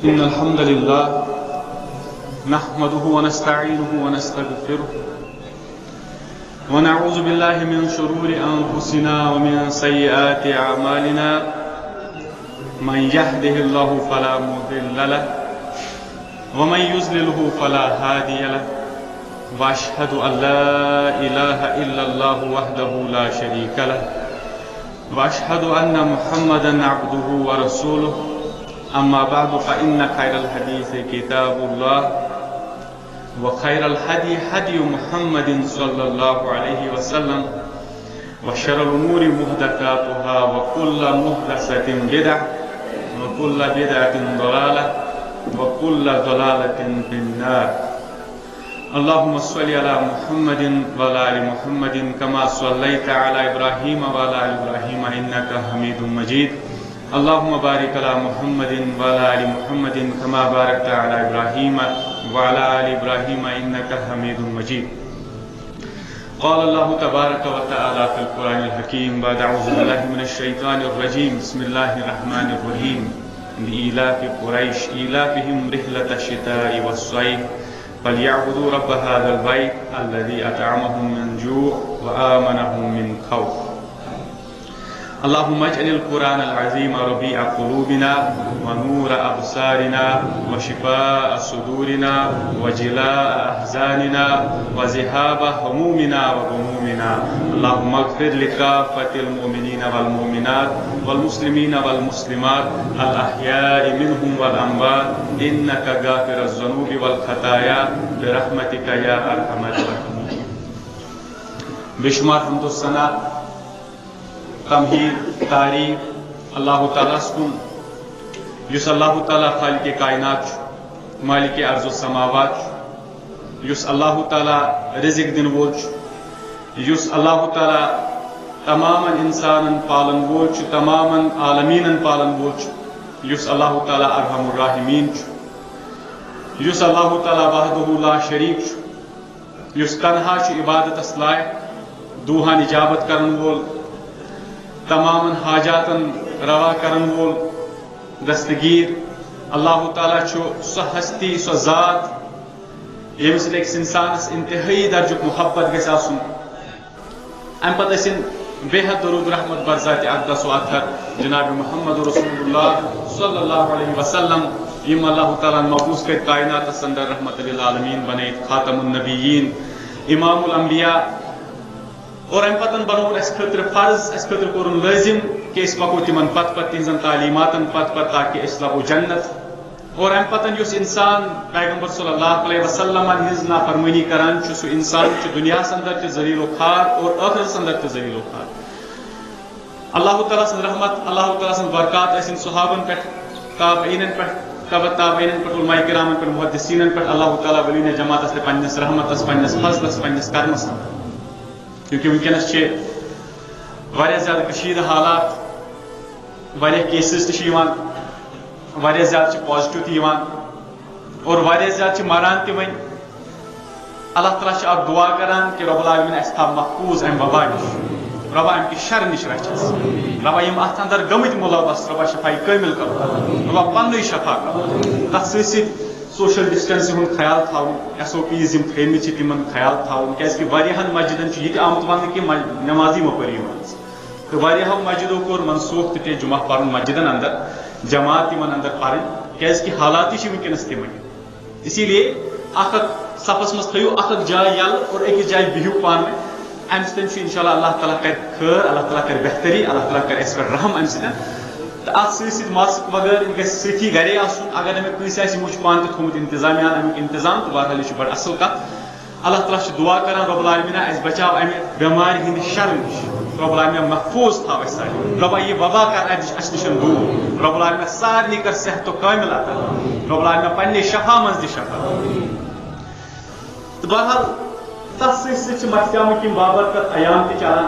إن الحمد لله نحمده ونستعينه ونستغفره ونعوذ بالله من شرور أنفسنا ومن سيئات أعمالنا من يهده الله فلا مضل له ومن يضلله فلا هادي له وأشهد أن لا إله إلا الله وحده لا شريك له وأشهد أن محمدا عبده ورسوله أما بعد فإن خير الحديث كتاب الله وخير الهدي هدي محمد صلى الله عليه وسلم وشر الأمور محدثاتها وكل محدثة بدعة وكل بدعة ضلالة وكل ضلالة في النار. اللهم صل على محمد وعلى آل محمد كما صليت على إبراهيم وعلى آل إبراهيم إنك حميد مجيد. اللهم بارك على محمد وعلى آل محمد كما باركت على إبراهيم وعلى آل إبراهيم إنك حميد مجيد. قال الله تبارك وتعالى في القرآن الحكيم بعد أعوذ بالله من الشيطان الرجيم بسم الله الرحمن الرحيم لإيلاف قريش إيلافهم رحلة الشتاء والصيف فليعبدوا رب هذا البيت الذي أطعمهم من جوع وآمنهم من خوف. اللهم اجعل القرآن العظيم ربيع قلوبنا ونور أبصارنا وشفاء صدورنا وجلاء أحزاننا وذهاب همومنا وغمومنا. اللهم اغفر لكافة المؤمنين والمؤمنات والمسلمين والمسلمات الأحياء منهم والأموات إنك غافر الذنوب والخطايا برحمتك يا أرحم الراحمين. بشمار حمد الثناء تمہید تعریف اللہ تعالیٰ کن یس اللہ تعالیٰ خالق کائنات مالک ارض و سماوات یس اللہ تعالیٰ رزق دن وول یس اللہ تعالیٰ تمام انسان پالن وول تمام عالمین پالن وول یس اللہ تعالیٰ ارحم الراحمین یس اللہ تعالیٰ وحدہ لا شریک یس تنہا عبادت لائق دوہان اجابت کرن وول تمام حاجاتن روا کرن وول دستگیر اللہ تعالیٰ سہ ہستی سہ ذات یم سن ایک انسانس انتہائی درجک محبت گژھِ آسن ام پتہ ٲسِن بے حد درود رحمت بر ذات اقدس و اطہر جناب محمد رسول اللہ صلی اللہ علیہ وسلم یم اللہ تعالیٰ مبعوث کر کائنات اندر رحمت للعالمین بنیت خاتم النبیین امام الانبیاء اور ام پتن بنو اس خطر فرض اس خطر کورن لازم کہ اس پکو تمن پت پت تہذن تعلیماتن پت پت تاکہ اس لبو جنت اور ام پتن یس انسان پیغمبر صلی اللہ علیہ وسلم ہز نافرمانی کران سہ انسان دنیا اندر تہ ذلیل و خوار اور آخرت اندر تہ ذلیل و خوار. اللہ تعالیٰ سن رحمت اللہ تعالیٰ سن برکات ٲسِن صحابن پہ تابعینن پہ تابعینن پہ علماء کرامن پہ محدثینن پہ اللہ تعالیٰ ولین جماعت پہ پنس رحمتس پنس فضلس پنس کرمس کیونکہ ونکس واریاہ زیادہ حالات واریاہ کیسز واریاہ زیادہ پازیٹو تہ اور واریاہ زیادہ مران تہ ون اللہ تعالیٰ اک دعا کران کہ رب العالمین اس تھا محفوظ ام وبا نش ربا ام کی شر نش رچس ربا یم اتھ اندر گمت ملوث ربا شفائی کامل کر ربا پنوی شفا کر تک ست سوشل ڈسٹنس ہند خیال تھاؤن ایس او پیز یم تھمت تمن خیال تھاؤن کیازکہ واریاہن مسجدن یہ آمت ون کہ نمازی مپری تو واریاہو مسجدو کور منسوخ تہ جمعہ پرن مسجدن اندر جماعت تمن اندر پرن کیازکہ حالات ونکس تمن اسی لیے اخ صفس مز تھو اخ جائے یل اور اکس جائے بہو پان ام سن انشاءاللہ اللہ تعالیٰ کر خیر اللہ تعالیٰ کر بہتری اللہ تعالیٰ کر اس پر رحم ام سن ات ست ماسک وغیر سی گرے آسن اگر امیک کنس مجھ پان تہ تھومت انتظامیہ امیک انتظام تو بہرحال یہ بڑا اصل کت اللہ تعالیٰ دعا کران رب العالمین اس بچاو امہ بیمار ہند شر نش رب العالمین محفوظ تھو اس سارے ربا یہ وبا کر اس نش دور رب العالمین سارے کر صحت و کامل عطا رب العالمین پنہ شفا مز دی شفا تو بہرحال تس ست مرتیامک بابرکت ایام تہ چلان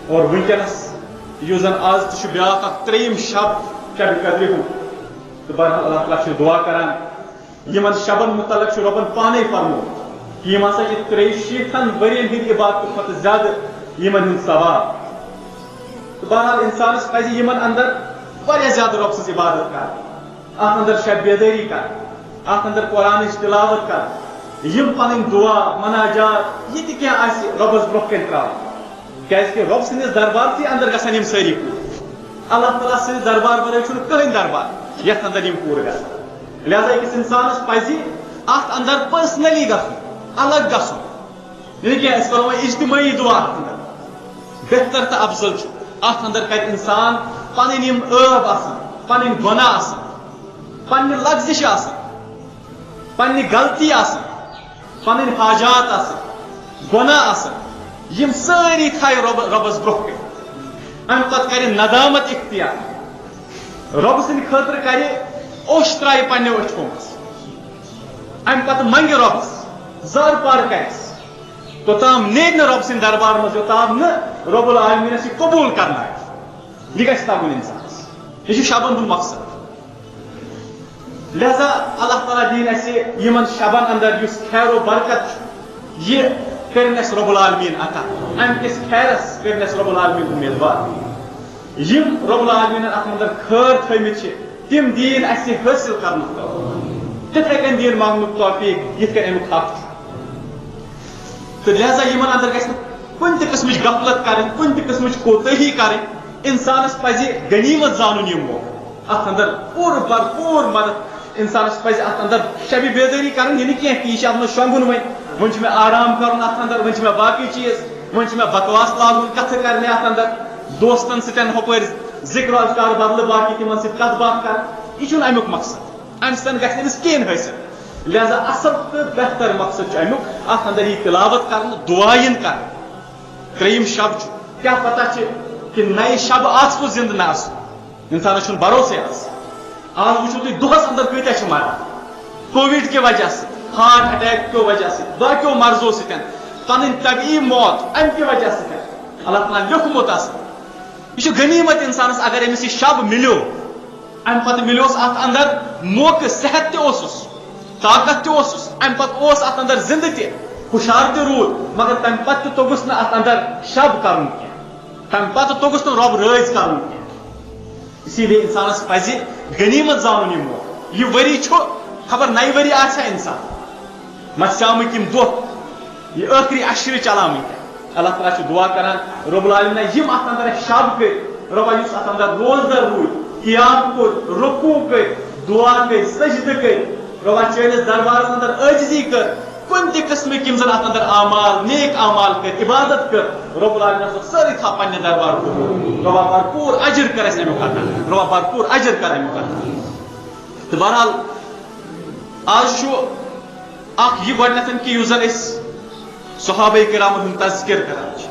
اور ونکس یہ زن آز تہ بیاکھ اخ تریم شب شب قدر تو بہرحال اللہ تعالیٰ دعا کران یمن شبن متعلق ربن پانے فرمو کہ یم ہسا چھ 63 ورین ہند عبادت کھۄتہٕ زیادہ یمن ہند ثواب تو بہرحال انسانس پزِ یمن اندر واریاہ زیادہ رب سٕنٛز عبادت کرٕنۍ ات اندر شب بیداری کر ات اندر قرآن تلاوت کر یم پن دعا مناجات یہ تہ ربس برو کن ترا کہ رب سندس دربار سی اندر گژھن یم ساری پور اللہ تعالیٰ سندس دربار ورٲے چھُنہٕ کٕہٕنۍ دربار یتھ اندر یم پور گژھن لہذا أکِس انسانس پزِ ات اندر پرسنلی گژھُن الگ گژھُن یعنی کہ أسۍ کرو اجتماعی دعا ات اندر بہتر تو افضل چھُ ات اندر کر انسان پنٕنۍ یم ٲب آسان پنٕنۍ گۄناہ آسان پننہِ لفظش آسان پننہِ غلطی آسان پنٕنۍ حاجات آسان گۄناہ آسان یم سٲری تھایہِ رۄبس برونٛہہ کَنہِ امہِ پتہٕ کرِ ندامت اختیار رۄبہٕ سٕنٛدِ خٲطرٕ کرِ اوٚش ترایہِ پننہِ أچھو منٛز امہِ پتہٕ منگہِ رۄبس زار پار کرٮ۪س توٚتام نیرِ نہٕ رۄبہٕ سٕنٛدِ دربار منٛز یوٚتام نہٕ رۄب العالمیٖنس یہِ قبوٗل کرنایہِ یہِ گژھِ تگُن انسانس یہ چھُ شبن ہُنٛد مقصد لہذا اللہ تعالیٰ دین اسہِ یمن شبن اندر یُس خیر و برکت چھُ یہِ کرن اسہِ رۄب العالمیٖن عطا امہِ کِس خیرس کرن اسہِ رۄب العالمیٖن اُمیٖدوار یم رۄب العالمیٖنن اتھ اندر خٲر تھٲومٕتۍ چھِ تِم دین اسہِ حٲصِل کرنُک تِتھے کٔنۍ دین منگنُک توفیٖق یِتھ کٔنۍ امیُک حق چھُ تہٕ لہذا یمن اندر گژھِ نہٕ کُنہِ تہِ قٕسمٕچ غفلت کرٕنۍ کُنہِ تہِ قٕسمٕچ کوتٲہی کرٕنۍ انسانس پزِ غنیمت زانُن یہِ موقعہٕ اتھ اندر پوٗرٕ بھرپوٗر مدد انسانس پزِ اتھ اندر شبِ بیدٲری کرٕنۍ یہِ نہٕ کینٛہہ کہِ یہِ چھُ اتھ منٛز شۄنگُن وۄنۍ چھُ مےٚ آرام کرُن اتھ اندر وۄنۍ چھِ مےٚ باقٕے چیٖز وۄنۍ چھُ مےٚ بکواس لاگُن کتھٕ کرنہِ اتھ اندر دوستن سۭتۍ ہُپٲرۍ ذِکر اذکار بدلہٕ باقٕے تِمن سۭتۍ کتھ باتھ کرٕنۍ یہِ چھُنہٕ امیُک مقصد امہِ سۭتۍ گژھِ أمِس کِہیٖنۍ حٲصِل لہذا اصل تہٕ بہتر مقصد چھُ امیُک اتھ اندر یی تلاوت کرنہٕ دعا یِن کرنہٕ ترٛیٚیِم شب چھُ کیٛاہ پتہ چھِ کہ نئے شب آس کو زندہ نہ آسو انسانس چھُنہٕ بھروسے آز وٕچھو تُہۍ دۄہس اندر کۭتیاہ چھِ مران کووِڈ کہِ وجہ سۭتۍ ہارٹ اٹیک کیو وجہ سۭتۍ باقیو مرضو سۭتۍ پنٕنۍ طبیعی موت امہِ کہِ وجہ سۭتۍ اللہ تعالیٰ لیوکھمُت آسان یہ چھُ غنیمت انسانس اگر أمِس یہِ شب مِلیو امہِ پتہٕ مِلیوس اتھ اندر موقعہٕ صحت تہِ اوسُس طاقت تہِ اوسُس امہِ پتہٕ اوس اتھ اندر زندٕ تہِ ہُشار تہِ روٗد مگر تمہِ پتہٕ تہِ توٚگُس نہٕ اتھ اندر شب کرُن کینٛہہ تمہِ پتہٕ توٚگُس نہٕ رۄب رٲضۍ کرُن کینٛہہ اسی لیے انسانس پزِ غنیمت زانُن یہِ موقعہٕ یہِ ؤری چھُ خبر نَیہِ ؤری آسیا انسان مژیامٕتۍ یِم دۄہ یہِ ٲخری عشرٕ چلاوٕنۍ اللہ تعالیٰ چھُ دعا کران رۄب العالمیٖنہ یِم اتھ اندر شب کٔرۍ رۄبا یُس اتھ اندر روزدر روٗدۍ قیام کوٚر رُکوٗع کٔرۍ دعا کٔرۍ سجدٕ کٔرۍ رۄبا چٲنِس دربارس اندر عٲجزی کٔر کُنہِ تہِ قٕسمٕکۍ یِم زن اتھ اندر اعمال نیک اعمال کٔرۍ عبادت کٔر رۄب العالمیٖنس اوس سٲری تھاو پننہِ دربار قبوٗل رۄبا بھرپوٗر اجر کر اسہِ امیُک عطا رۄبا بھرپوٗر اجر کر امیُک عطا تہٕ بہرحال آز چھُ اکھ یہِ گۄڈنیتھ کہِ یُس زن أسۍ صحابہ کرامن ہُنٛد تذکر کران چھِ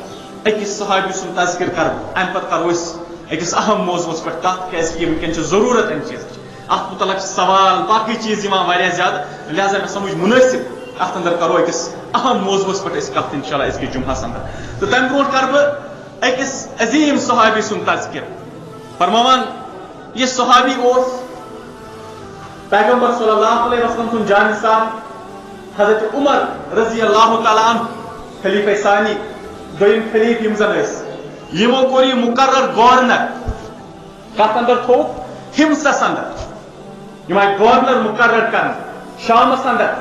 أکِس صحابی سُنٛد تذکر کرو امہِ پتہٕ کرو أسۍ أکِس اہم موضوعس پٮ۪ٹھ کتھ کیازِ کہِ وٕنکیٚن چھِ ضروٗرت امہِ چیٖزٕچ اتھ متعلق چھِ سوال باقٕے چیٖز یِوان واریاہ زیادٕ لہذا مےٚ سمجھ مُنٲسِب اتھ اندر کرو أکِس اہم موضوعس پٮ۪ٹھ أسۍ کتھ انشاء اللہ أزکِس جُمعس اندر تہٕ تمہِ برونٛٹھ کرٕ بہٕ أکِس عظیٖم صحابی سُنٛد تذکر فرماوان یہِ صحابی اوس پیغمبر صلی اللہ علیہ وسلم سُنٛد جانِثار حضرت عمر رضی اللہ تعالیٰ عنہ خلیفہ ثانی دوٚیِم خلیف یِم زن ٲسۍ یِمو کوٚر یہِ مُقرر گورنر کتھ اندر تھوٚوُکھ ہمسس اندر یِم آیہِ گورنر مُقرر کرنہٕ شامس اندر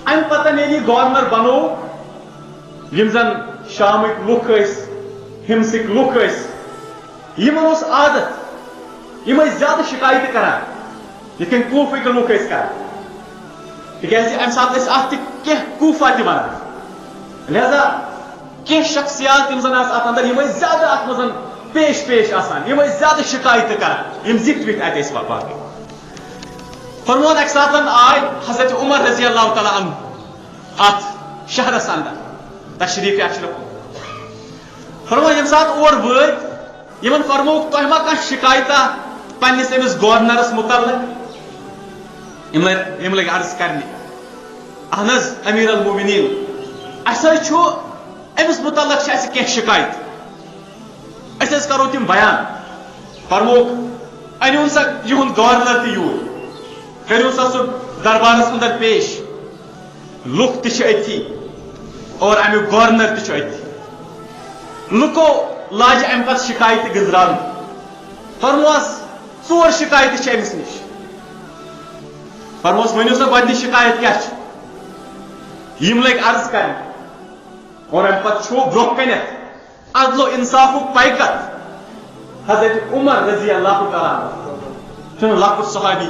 امہِ پتہٕ ییٚلہِ یہِ گورنر بنوو یِم زن شامٕکۍ لُکھ ٲسۍ ہمسٕکۍ لُکھ ٲسۍ یِمن اوس عادت یِم ٲسۍ زیادٕ شکایتہٕ کران یِتھ کٔنۍ کوٗفٕکۍ لُکھ ٲسۍ کران تِکیازِ امہِ ساتہٕ ٲسۍ اتھ تہِ کینٛہہ کوٗفا تہِ ونان لہذا کینٛہہ شخصیات یِم زن آسہٕ اتھ اندر یِم ٲسۍ زیادٕ اتھ منٛز پیش آسان یِم ٲسۍ زیادٕ شکایتہٕ کران یِم زِٹھۍ وِٹھۍ اتہِ ٲسۍ باقٕے فرمون اکہِ ساتہٕ آے حضرت عمر رضی اللہ تعالیٰ عنہ اتھ شہرس اندر تشریٖف یافرٕ فرمون ییٚمہِ ساتہٕ اور وٲتۍ یِمن فرمووُکھ تۄہہِ ما کانٛہہ شکایتہ پننِس أمِس گورنرس مُتعلق یِم لٔگۍ عرض کرنہِ اہن حظ امیر المومنیٖن اسہِ حظ چھُ أمِس مُتعلق چھِ اسہِ کینٛہہ شکایت أسۍ حظ کرو تِم بیان فرمووُکھ أنِوُن سا یِہُنٛد گورنر تہِ یوٗرۍ کٔرِو سا سُہ دربارس اندر پیش لُکھ تہِ چھِ أتھی اور امیُک گورنر تہِ چھُ أتھی لُکو لاجہِ امہِ پتہٕ شکایتہِ گٔنٛزراونہِ فرموس ژور شکایت چھ أمس نش فرموس ؤنِو سا گۄڈنِچ شکایت کیٛاہ چھِ یِم لٔگۍ عرض کرنہِ اور امہِ پتہٕ چھُ برونٛہہ کَنٮ۪تھ عدل و انصافُک پیکر حضرت عمر رضی اللہ تعالیٰ عنہ چھُنہٕ لۄکُٹ صحابی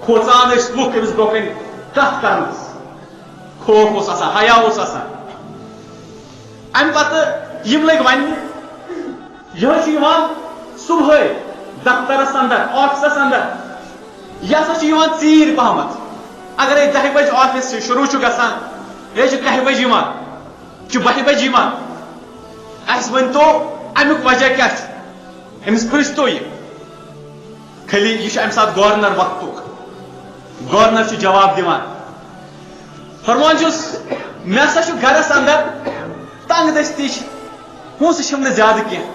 کھوژان ٲسۍ لُکھ أمِس برونٛہہ کَنہِ کتھ کرنس خوف اوس آسان حیا اوس آسان امہِ پتہٕ یِم لٔگۍ وننہِ یہِ چھُ یِوان صبحٲے دفترس اندر آفسس اندر یہ ہسا چھُ یِوان ژیٖرۍ پہمتھ اگرے 10 بجے آفس شروع چھُ گژھان یہِ چھُ 10 بجے یِوان چھُ 12 بجے یِوان اَسہِ ؤنۍتو امیُک وجہ کیٛاہ چھُ أمِس پرٛژھتو یہِ خٲلی یہِ چھُ امہِ ساتہٕ گورنر وقتُک گورنر چھُ جواب دِوان فرمان چھُس مےٚ ہسا چھُ گرس اندر تنگ دستی پونٛسہٕ چھِم نہٕ زیادٕ کینٛہہ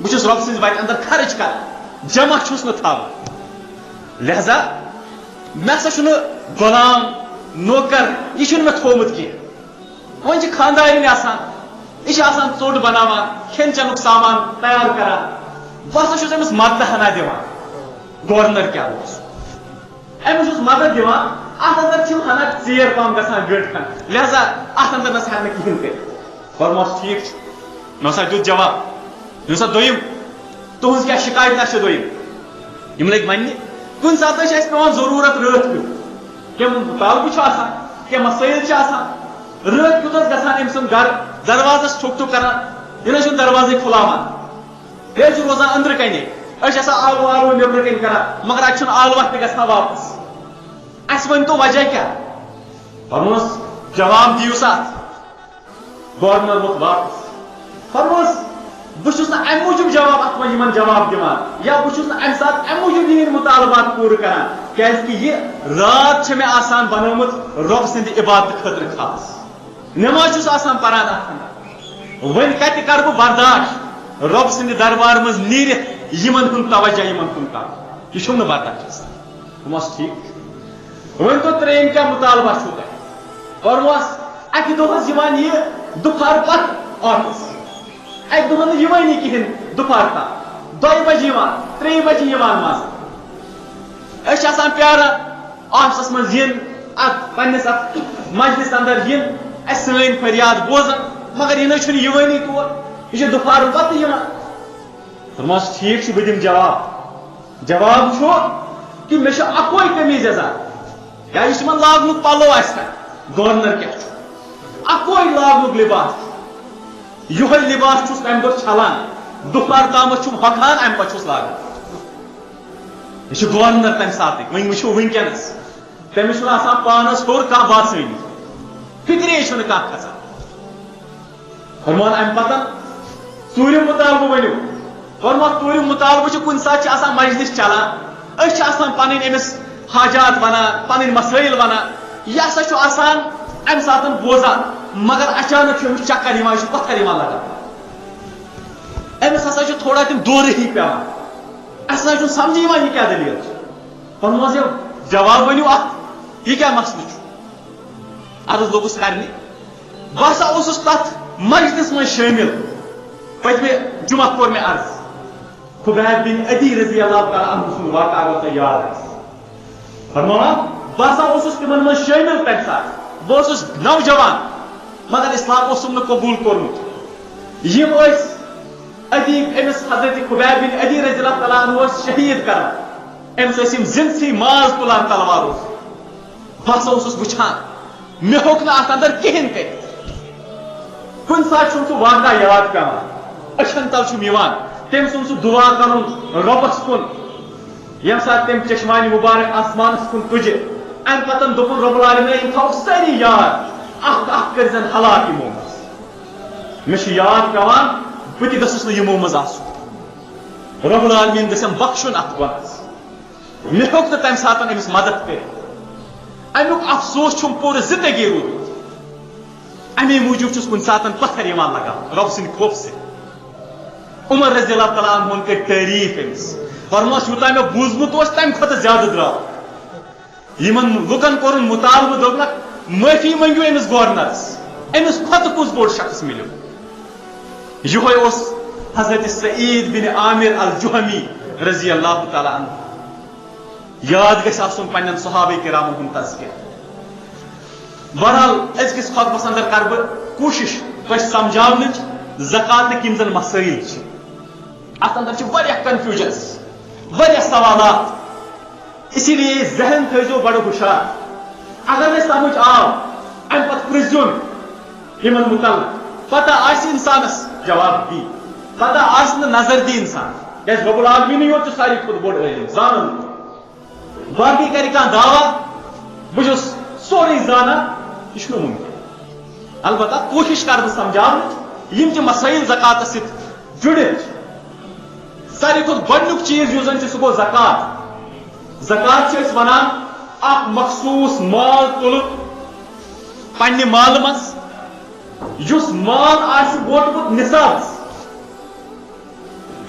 بہٕ چھُس رۄبہٕ سٕنٛزِ وتہِ اندر خرٕچ کران جمع چھُس نہٕ تھاوان لہذا مےٚ ہسا چھُنہٕ غلام نوکر یہِ چھُنہٕ مےٚ تھومُت کینٛہہ وۄنۍ چھِ خاندارِنۍ آسان یہِ چھِ آسان ژوٚٹ بناوان کھٮ۪ن چٮ۪نُک سامان تیار کران بہٕ ہسا چھُس أمِس مدتہٕ ہنا دِوان گورنر کیٛاہ اوس أمِس چھُس مدد دِوان اتھ اندر چھِم ہنا ژیر پہم گژھان گٲنٛٹہٕ کھنڈ لہذا اتھ اندر نسا ہٮ۪کہٕ نہٕ کِہینۍ کٔرِتھ فرموس ٹھیٖک چھُ مےٚ ہسا دیُت جواب مےٚ ہسا دوٚیِم تُہنٛز کیٛاہ شِکایت چھِ دوٚیِم یِم لٔگۍ وننہِ کُنہِ ساتہٕ چھِ اَسہِ پیٚوان ضروٗرت رٲتھ کیُتھ کینٛہہ مُطالبہٕ چھُ آسان کینٛہہ مسٲیِل چھِ آسان رٲتھ کیُتھ اوس گژھان أمۍ سُنٛد گرٕ دروازس ٹھُک ٹھُک کران یہِ نہ چھُنہٕ دروازے کھُلاوان بیٚیہِ چھُ روزان أنٛدرٕ کَنہِ أسۍ چھِ آسان آلوٕ آلوٕ نیٚبرٕ کَنۍ کران مگر اَتہِ چھُنہٕ آلوہ تہِ گژھان واپس اَسہِ ؤنۍتو وجہ کیٛاہ فرموس جواب دِیِو سا اتھ گورنر ووٚتھ واپس فرموس بہٕ چھُس نہٕ امہِ موٗجوٗب جواب اتھ منٛز یِمن جواب دِوان یا بہٕ چھُس نہٕ امہِ ساتہٕ امہِ موٗجوٗب یِہٕنٛدۍ مُطالبات پوٗرٕ کران کیٛازِ کہِ یہِ رات چھےٚ مےٚ آسان بنٲومٕژ رۄبہٕ سٕنٛدِ عبادتہٕ خٲطرٕ خاص نٮ۪ماز چھُس آسان پران اتھ اندر وۄنۍ کتہِ کرٕ بہٕ برداشت رۄبہٕ سٕنٛدِ دربار منٛز نیٖرِتھ یِمن ہُنٛد توجہ یِمن کُن کرُن یہِ چھُم نہٕ برداشت گژھان دوٚپمس ٹھیٖک ؤنۍتو ترٛیٚیِم کیٛاہ مُطالبہ چھُو تۄہہِ فرموس اکہِ دۄہ ٲس یِوان یہِ دُپھار پتہٕ آفس اکہِ دۄہ نہٕ یِوٲنی کِہینۍ دُپھار تام 2 بجے یِوان 3 بجے یِوان منٛزٕ أسۍ چھِ آسان پیاران آفسس منٛز یِن اتھ پننِس اتھ مجلس اندر یِن اَسہِ سٲنۍ فریاد بوزان مگر یہِ نہ چھُنہٕ یِوٲنی تور یہِ چھُ دُپھارٕ پتہٕ یِوان دوٚپمس ٹھیٖک چھُ بہٕ دِمہٕ جواب چھُ کہِ مےٚ چھُ اکوے قمیٖض یزار یا یُس یِمن لاگنُک پلو آسہِ کانٛہہ گورنر کیٛاہ چھُ اکوے لاگنُک لباس یِہوے لباس چھُس امہِ دۄہ چھلان دُپھار تامتھ چھُم ہۄکھان امہِ پتہٕ چھُس لاگان یہِ چھُ گورنر تمہِ ساتٕکۍ وۄنۍ وٕچھو وٕنکیٚنس تٔمِس چھُنہٕ آسان پانس ہیوٚر کانٛہہ باسٲنی فِکرے چھُنہٕ کانٛہہ کھسان فرمان امہِ پتہٕ ژوٗرِم مُطالبہٕ ؤنِو فرمان ژوٗرِم مُطالبہٕ چھُ کُنہِ ساتہٕ چھِ آسان مجلس چلان أسۍ چھِ آسان پنٕنۍ أمِس حاجات ونان پنٕنۍ مسٲیل ونان یہِ ہسا چھُ آسان امہِ ساتہٕ بوزان مگر اچانک چھُ أمِس چکر یِوان یہِ چھُ پتھر یِوان لگان أمِس ہسا چھُ تھوڑا تِم دورٕ ہی پیوان اَسہِ ہسا چھُنہٕ سمجھی یِوان یہِ کیٛاہ دٔلیٖل چھِ فرموس جواب ؤنِو اتھ یہِ کیٛاہ مسلہٕ چھُ عرض لوٚگُس کرنہِ بہٕ ہسا اوسُس تتھ مجلس منٛز شٲمِل پٔتمہِ جُمعہ کوٚر مےٚ عرض خُبیب بن عدی رضی اللہ تعالیٰ عنہ سُنٛد واقعہ اگر تۄہہِ یاد آسہِ فرمان بہٕ ہسا اوسُس تِمن منٛز شٲمِل تمہِ ساتہٕ بہٕ اوسُس نوجوان مگر اسلام اوسُم نہٕ قبوٗل کوٚرمُت یِم ٲسۍ ادیٖب أمِس حضرت خُبیب بن عدی رضی اللہ تعالیٰ عنہ اوس شہیٖد کران أمِس ٲسۍ یِم زِنسٕے ماز تُلان تلوارو بہٕ ہسا اوسُس وٕچھان مےٚ ہیوٚک نہٕ اتھ اندر کِہینۍ کٔرِتھ کُنہِ ساتہٕ چھُم سُہ واقعہ یاد پیوان أچھن تل چھُم یِوان تٔمۍ سُنٛد سُہ دُعا کرُن رۄبس کُن ییٚمہِ ساتہٕ تٔمۍ چشمانہِ مُبارک آسمانس کُن تُجہِ امہِ پتہٕ دوٚپُن رۄب العالمیٖن یِم تھاوو سٲری یاد اکھ اکھ کٔرزٮ۪ن ہلاک یِمو منٛز مےٚ چھُ یاد پیوان بہٕ تہِ گژھُس نہٕ یِمو منٛز آسُن رۄب العالمیٖن گژھٮ۪م بخشُن اتھ گۄنہس مےٚ ہیوٚک نہٕ تمہِ ساتہٕ أمِس مدد کٔرِتھ امیُک افسوس چھُم پوٗرٕ زندگی روٗدمُت امی موٗجوٗب چھُس کُنہِ ساتہٕ پتھر یِوان لگان رۄب سٕنٛدِ خوفہٕ سۭتۍ عمر رضی اللہ تعالیٰ عنہُن کٔرۍ تعریٖف أمِس فرموس یوٗتاہ مےٚ بوٗزمُت اوس تمہِ کھۄتہٕ زیادٕ درٛاو یِمن لُکن کوٚرُن مُطالبہٕ دوٚپنکھ معٲفی منٛگِو أمِس گورنرس أمِس کھۄتہٕ کُس بوٚڑ شخص مِلیو یِہوے اوس حضرت سعید بن عامر الجُہمی رضی اللہ تعالی عنہ یاد گژھِ آسُن پنٛنٮ۪ن صحابہ کرامن ہُنٛد تذکرہ. بہرحال أزکِس خطبس اندر کر بہٕ کوٗشش تۄہہِ سمجھاونٕچ زکاتٕکۍ یِم زن مسٲیل چھِ. اتھ اندر چھِ واریاہ کنفیوجنس، واریاہ سوالات، اسی لیے ذہن تھٲیزیو بڑٕ ہُشار. اگر نہٕ سمجھ آو امہِ پتہٕ پرٛژھزیون یِمن متعلق، پتہ آسہِ انسانس جواب دی، پتہ آسہِ نہٕ نظر دی انسان. کیٛازِ رۄب العالمیٖنٕے یوت چھُ ساروی کھۄتہٕ بوٚڑ عٲلِم زانان. باقٕے کرِ کانٛہہ دعوا بہٕ چھُس سورُے زانان، یہِ چھُنہٕ مُمکِن. البتہ کوٗشش کرٕ بہٕ سمجھاونٕچ یِم تہِ مسٲیل زکاتس سۭتۍ جُڑِتھ چھِ. ساروی کھۄتہٕ گۄڈنیُک چیٖز یُس زن چھُ سُہ گوٚو زکات. زکات چھِ أسۍ ونان اکھ مخصوٗص مال تُلُن پننہِ مالہٕ منٛز، یُس مال آسہِ ووتمُت نِصابس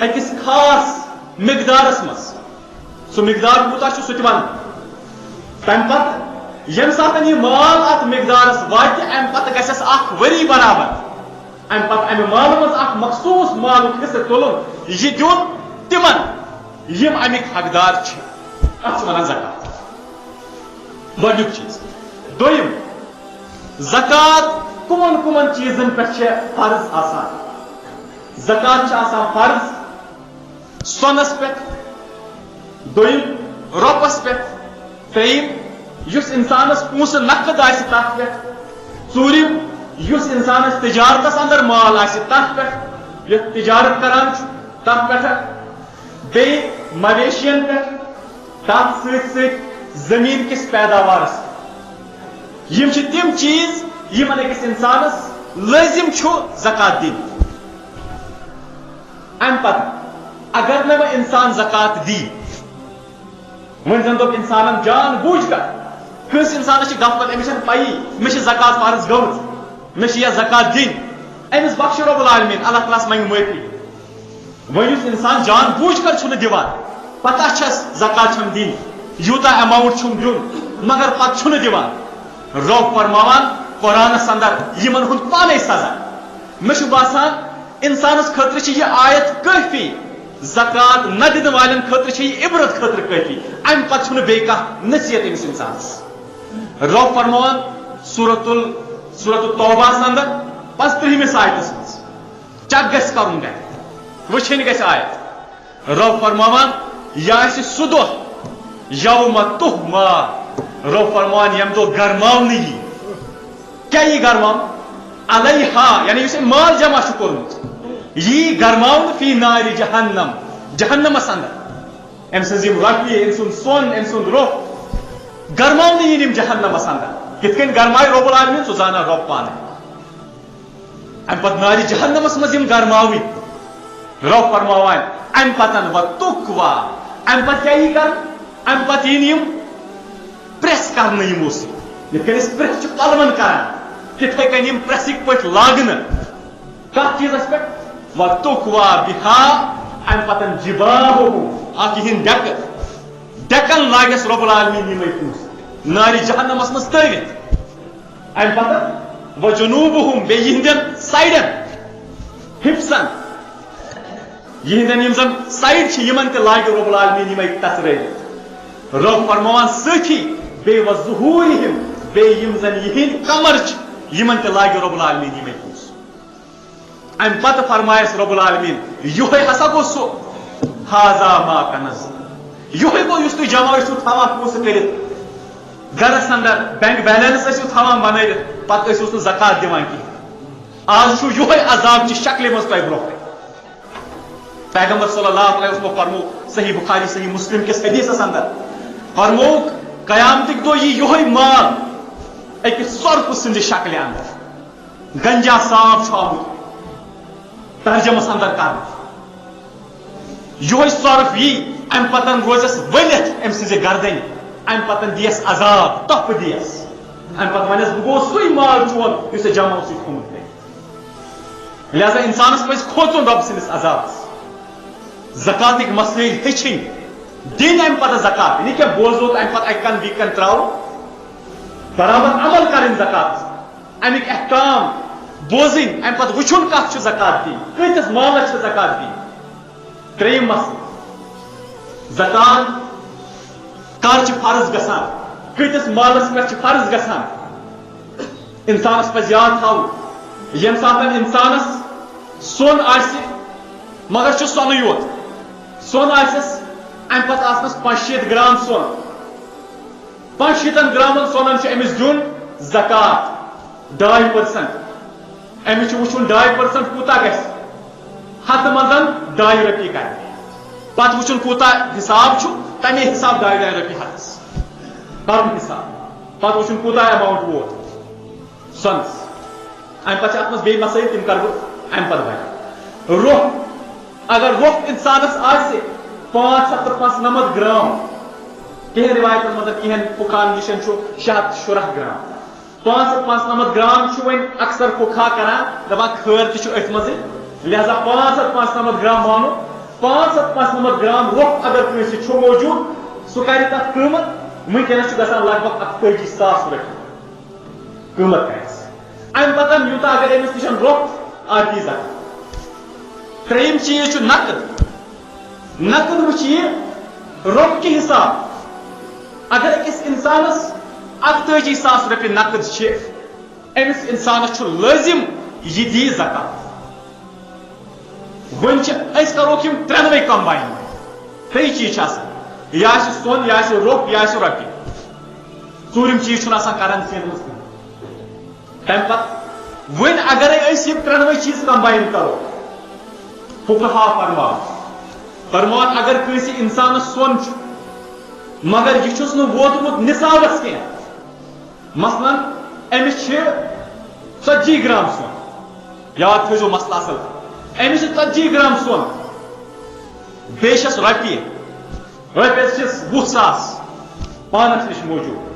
أکِس خاص مقدارس منٛز. سُہ مقدار کوٗتاہ چھُ سُہ تہِ ونہٕ. تمہِ پتہٕ ییٚمہِ ساتہٕ یہِ مال اتھ مقدارس واتہِ امہِ پتہٕ گژھٮ۪س اکھ ؤری برابر. امہِ پتہٕ امہِ مالہٕ منٛز اکھ مخصوٗص مالُک حصہٕ تُلُن، یہِ دیُن تِمن یِم امیِکۍ حقدار چھِ. اتھ چھِ ونان زکات. گۄڈنیُک چیٖز. دوٚیِم، زکات کُمن کُمن چیٖزن پٮ۪ٹھ چھےٚ فرض آسان. زکات چھِ آسان فرض سۄنس پٮ۪ٹھ، دوٚیِم رۄپس پٮ۪ٹھ، ترٛیٚیِم یُس انسانس پونٛسہٕ نقد آسہِ تتھ پٮ۪ٹھ، ژوٗرِم یُس انسانس تجارتس اندر مال آسہِ تتھ پٮ۪ٹھ، یُس تجارت کران چھُ تتھ پٮ۪ٹھ، بیٚیہِ مویشین پٮ۪ٹھ، تتھ سۭتۍ سۭتۍ زٔمیٖن کِس پیداوارس. یِم چھِ تِم چیٖز یِمن أکِس انسانس لٲزِم چھُ زکات دِنۍ. امہِ پتہٕ اگر نہٕ وۄنۍ انسان زکات دی، وۄنۍ زن دوٚپ انسانن جان بوٗجھ کر، کٲنٛسہِ انسانس چھِ غفلت، أمِس چھنہٕ پیی مےٚ چھِ زکات فرض گٔمٕژ، مےٚ چھِ یہِ زکات دِنۍ، أمِس بخشہِ رۄب العالمیٖن، اللہ تعالیٰ ہس منٛگہِ معٲفی. وۄنۍ یُس انسان جان بوٗجھ کر چھُنہٕ دِوان، پتہ چھس زکات چھم دِنۍ، یوٗتاہ ایماوُنٹ چھُم دیُن، مگر پتہٕ چھُنہٕ دِوان، رۄب فرماوان قرآنس اندر یِمن ہُنٛد پانے سزا. مےٚ چھُ باسان انسانس خٲطرٕ چھِ یہِ آیت کٲفی، زکات نہ دِنہٕ والٮ۪ن خٲطرٕ چھِ یہِ عبرت خٲطرٕ کٲفی. امہِ پتہٕ چھُنہٕ بیٚیہِ کانٛہہ نصیحت أمِس انسانس. رۄب فرماوان سورۃ التوبہس اندر 35 آیتس منٛز چک گژھِ کرُن گرِ، وٕچھِنۍ گژھِ آیت. رۄب فرماوان یہِ آسہِ سُہ دۄہ یومَ تُحمار، رۄب فرماوان ییٚمہِ دۄہ گرماونہٕ یی. کیٛاہ یی گرماونہٕ؟ علیہا، یعنی یُس أمۍ مال جمع چھُ کوٚرمُت یی گرماونہٕ فی نارِ جہنم، جہنمس اندر. أمۍ سٕنٛز یِم رۄپیہِ، أمۍ سُنٛد سۄن، أمۍ سُنٛد روٚف گرماونہٕ یِن یِم جہنمس اندر. کِتھ کٔنۍ گرمایہِ رۄب العالمیٖن سُہ زانان رۄب پانے. امہِ پتہٕ نارِ جہنمس منٛز یِم گرماوٕنۍ، رۄب فرماوان امہِ پتن وَتُقوا، امہِ پتہٕ کیٛاہ یی کرنہٕ؟ امہِ پتہٕ یِن یِم پریس کرنہٕ یِمو سۭتۍ. یِتھ کٔنۍ أسۍ پریس چھِ پلون کران، تِتھے کٔنۍ یِم پریسٕکۍ پٲٹھۍ لاگنہٕ. کتھ چیٖزس پٮ۪ٹھ؟ وَتُقوا بِہا، امہِ پتن جِباہُہُم، اکھ یِہِنٛدۍ ڈیکہٕ، ڈیکن لاگٮ۪س رۄب العالمیٖن یِمے پونٛسہٕ نارِ جہنمس منٛز تٲوِتھ. امہِ پتہٕ وَجُنوٗبُہُم، بیٚیہِ یِہنٛدٮ۪ن سایڈن، حِفظن، یِہنٛدٮ۪ن یِم زن سایڈ چھِ یِمن تہِ لاگہِ رۄب العالمیٖن یِمے تسرٲوِتھ. رۄب فرماوان سۭتھی بیٚیہِ وَظُہوٗرِہِم، بیٚیہِ یِم زن یِہنٛدۍ کمر چھِ یِمن تہِ لاگہِ رۄب العالمیٖن یِمے پونٛسہٕ. امہِ پتہٕ فرمایس رۄب العالمیٖن یِہوے ہسا گوٚو سُہ ہاذا ما کنز، یِہوے گوٚو یُس تُہۍ جمع ٲسِو تھاوان پونٛسہٕ کٔرِتھ گرس اندر، بینک بیلنس ٲسِو تھاوان بنٲوِتھ، پتہٕ ٲسِوس نہٕ زکات دِوان کینٛہہ. آز چھُ یِہوے عذاب چہِ شکلہِ منٛز تۄہہِ برونٛہہ کَنہِ. پیغمبر صلی اللہ علیہ وسلم فرموو صحیح بخاری صحیح مسلم کِس حدیثس اندر، فرمووُکھ قیامتٕکۍ دۄہ یی یِہوے مال أکِس سۄرپہٕ سٕنٛدِ شکلہِ اندر. گنجا صاف چھُ آمُت ترجمس اندر کرنہٕ. یِہوے سۄرف یی، امہِ پتن روزٮ۪س ؤلِتھ أمۍ سٕنٛزِ گردنہِ، امہِ پتن دِیس عذاب، تۄپہٕ دِیس. امہِ پتہٕ ونٮ۪س بہٕ گوٚوُس سُے مال چون یُس ژےٚ جمع اوسُے تھوٚمُت. لہذا انسانس پزِ کھوژُن رۄب سٕنٛدِس عذابس. زکاتٕکۍ مسٲیل ہیٚچھِنۍ، دِنۍ امہِ پتہٕ زکات، یہِ کیٛاہ بوزوت امہِ پتہٕ اکہِ کن بیٚیہِ کن تراوُن، برابر عمل کرٕنۍ زکات، امیِکۍ احکام بوزٕنۍ، امہِ پتہٕ وٕچھُن کتھ چھُ زکات دِنۍ، کۭتِس مالس چھِ زکات دِنۍ. ترٛیٚیِم مسلہٕ، زکات کر فرض گژھان کتس مالس پہ فرض گژھان انسانس پہ یاد تھاو یم سات انسانس سون آسہِ مگر چھ سونُے یوت سون آسس ام پتہ آسنس 500 گرام سون 500 گرامن سونن چھ امس دیون زکات 2% امس چھ وچھن 2% کوتا گژھِ ہتھ منزن 2 رۄپیہِ کر پتہ وچھن کوتا حساب چھ تمے حساب 2 رۄپیہِ ہتس کرن حساب پتہ وچھن کوتا اماؤنٹ ووت سونس ام پتہ ات مز بیٚیہِ مسائل تم کر ام پتہ بیان روح اگر روح انسانس آسہِ 595 گرام کہن روایتن مطلب کہن فقہان نشن 600 گرام 595 گرام ون اکثر فقہا کران دپان خیر تہ ات مز لہذا 595 گرام مانو 595 گرام روح اگر کنس موجود سہ کر تک قیمت ونکس گژھان لگ بھگ 48,000 رۄپیہِ قیمت کرس ام پتہ یوتہ اگر امس نش روح آتی زکات تریم چیز نقد نقد وچ روح کے حساب اگر اکس انسانس 48,000 رۄپیہِ نقد امس انسانس لازم یہ دی زکات ون کرو ترنوے کمبائن ترٛے چیز یا سون یا روح یا رۄپیہِ ژوٗرِم چیز کرن تمہ پتہ ون اگر ترنوے چیز کمبائن کرو فقہا فرمان اگر کنس انسانس سون مگر یہ ووتمت نصابس کی مثلا امس 40 گرام سون یاد تھو مسئلہ اصل امس 40 گرام سون بیس رۄپیہِ چھس 20,000 پانس نش موجود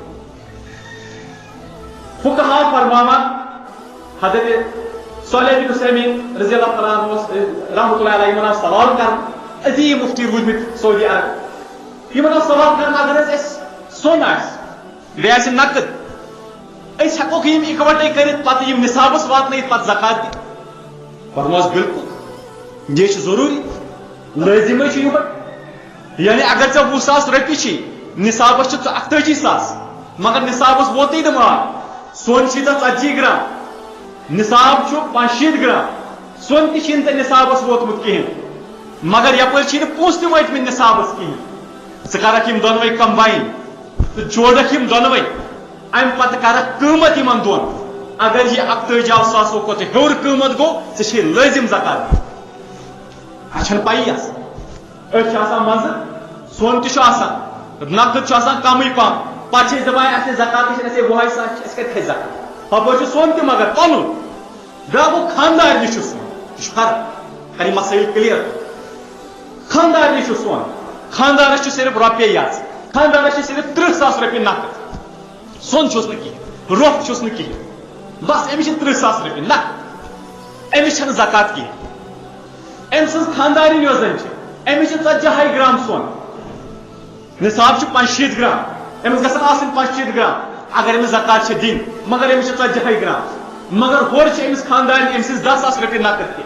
فقہا فرماوان حضرت صالح بن عثیمین رضی اللہ تعالیٰ عنہ رحمۃ اللہ علیہ یمن سوال کر عظیم مفتی روٗدمٕتۍ سعودی عرب یمن سوال کرن اگر سون بیٚیہِ نقد ہیٚکوکھ یم اکوٹے کرتھ پتہ یم نصابس واتنٲیِتھ پتہ زکات دِتھ فرموس بالکل یہ ضروری لازمے یعنی اگر 20,000 رۄپیہِ چھی نصابس 48,000 مگر نصابس ووتٕے نہٕ مال سون 40 گرام نصاب 500 گرام سون تہ نصابس ووتمت کہین مگر یپر پونسہ تہ وٲتمٕتۍ نصابس کہین ژٕ کرکھ یم دۄنوے کمباین تو جوڑکھ یم دۄنوے ام پتہ کرکھ قیمت یمن دون اگر یہ 48,000 کھۄتہٕ ہیوٚر قیمت گوٚو ژےٚ چھے لٲزم زکات چھنہٕ پیی آسان أسۍ آسان مزٕ سون تہ نقد کمٕے پہم پتہٕ چھِ دپان اسہِ زکات اَسے 2,500 اَسہِ کتہِ کھسہِ زکات ہپٲرۍ سون تہ مگر پنُن بیٛاکھ گوٚو خاندار نِش سون یہ فرق کر یہ مسائل کلیئر خاندار نِش سون خاندارس صرف رۄپیے یاژ خاندارس صرف 30,000 رۄپیہِ نقد سون چھُس نہٕ کِہیٖنۍ روٚف چھُس نہٕ کِہیٖنۍ بس أمِس چھِ 30,000 رۄپیہِ نقد أمِس چھنہٕ زکات کِہیٖنۍ أمۍ سٕنٛز خاندارِنۍ یۄس زن چھِ أمِس چھِ 40 گرام سون نصاب 500 گرام أمِس گژھن آسٕنۍ 500 گرام اگر أمِس زکات چھِ دِنۍ مگر أمِس چھِ 40 گرام مگر ہورٕ چھِ أمِس خاندارِنۍ أمۍ سٕنٛز 10,000 رۄپیہِ نقد تہِ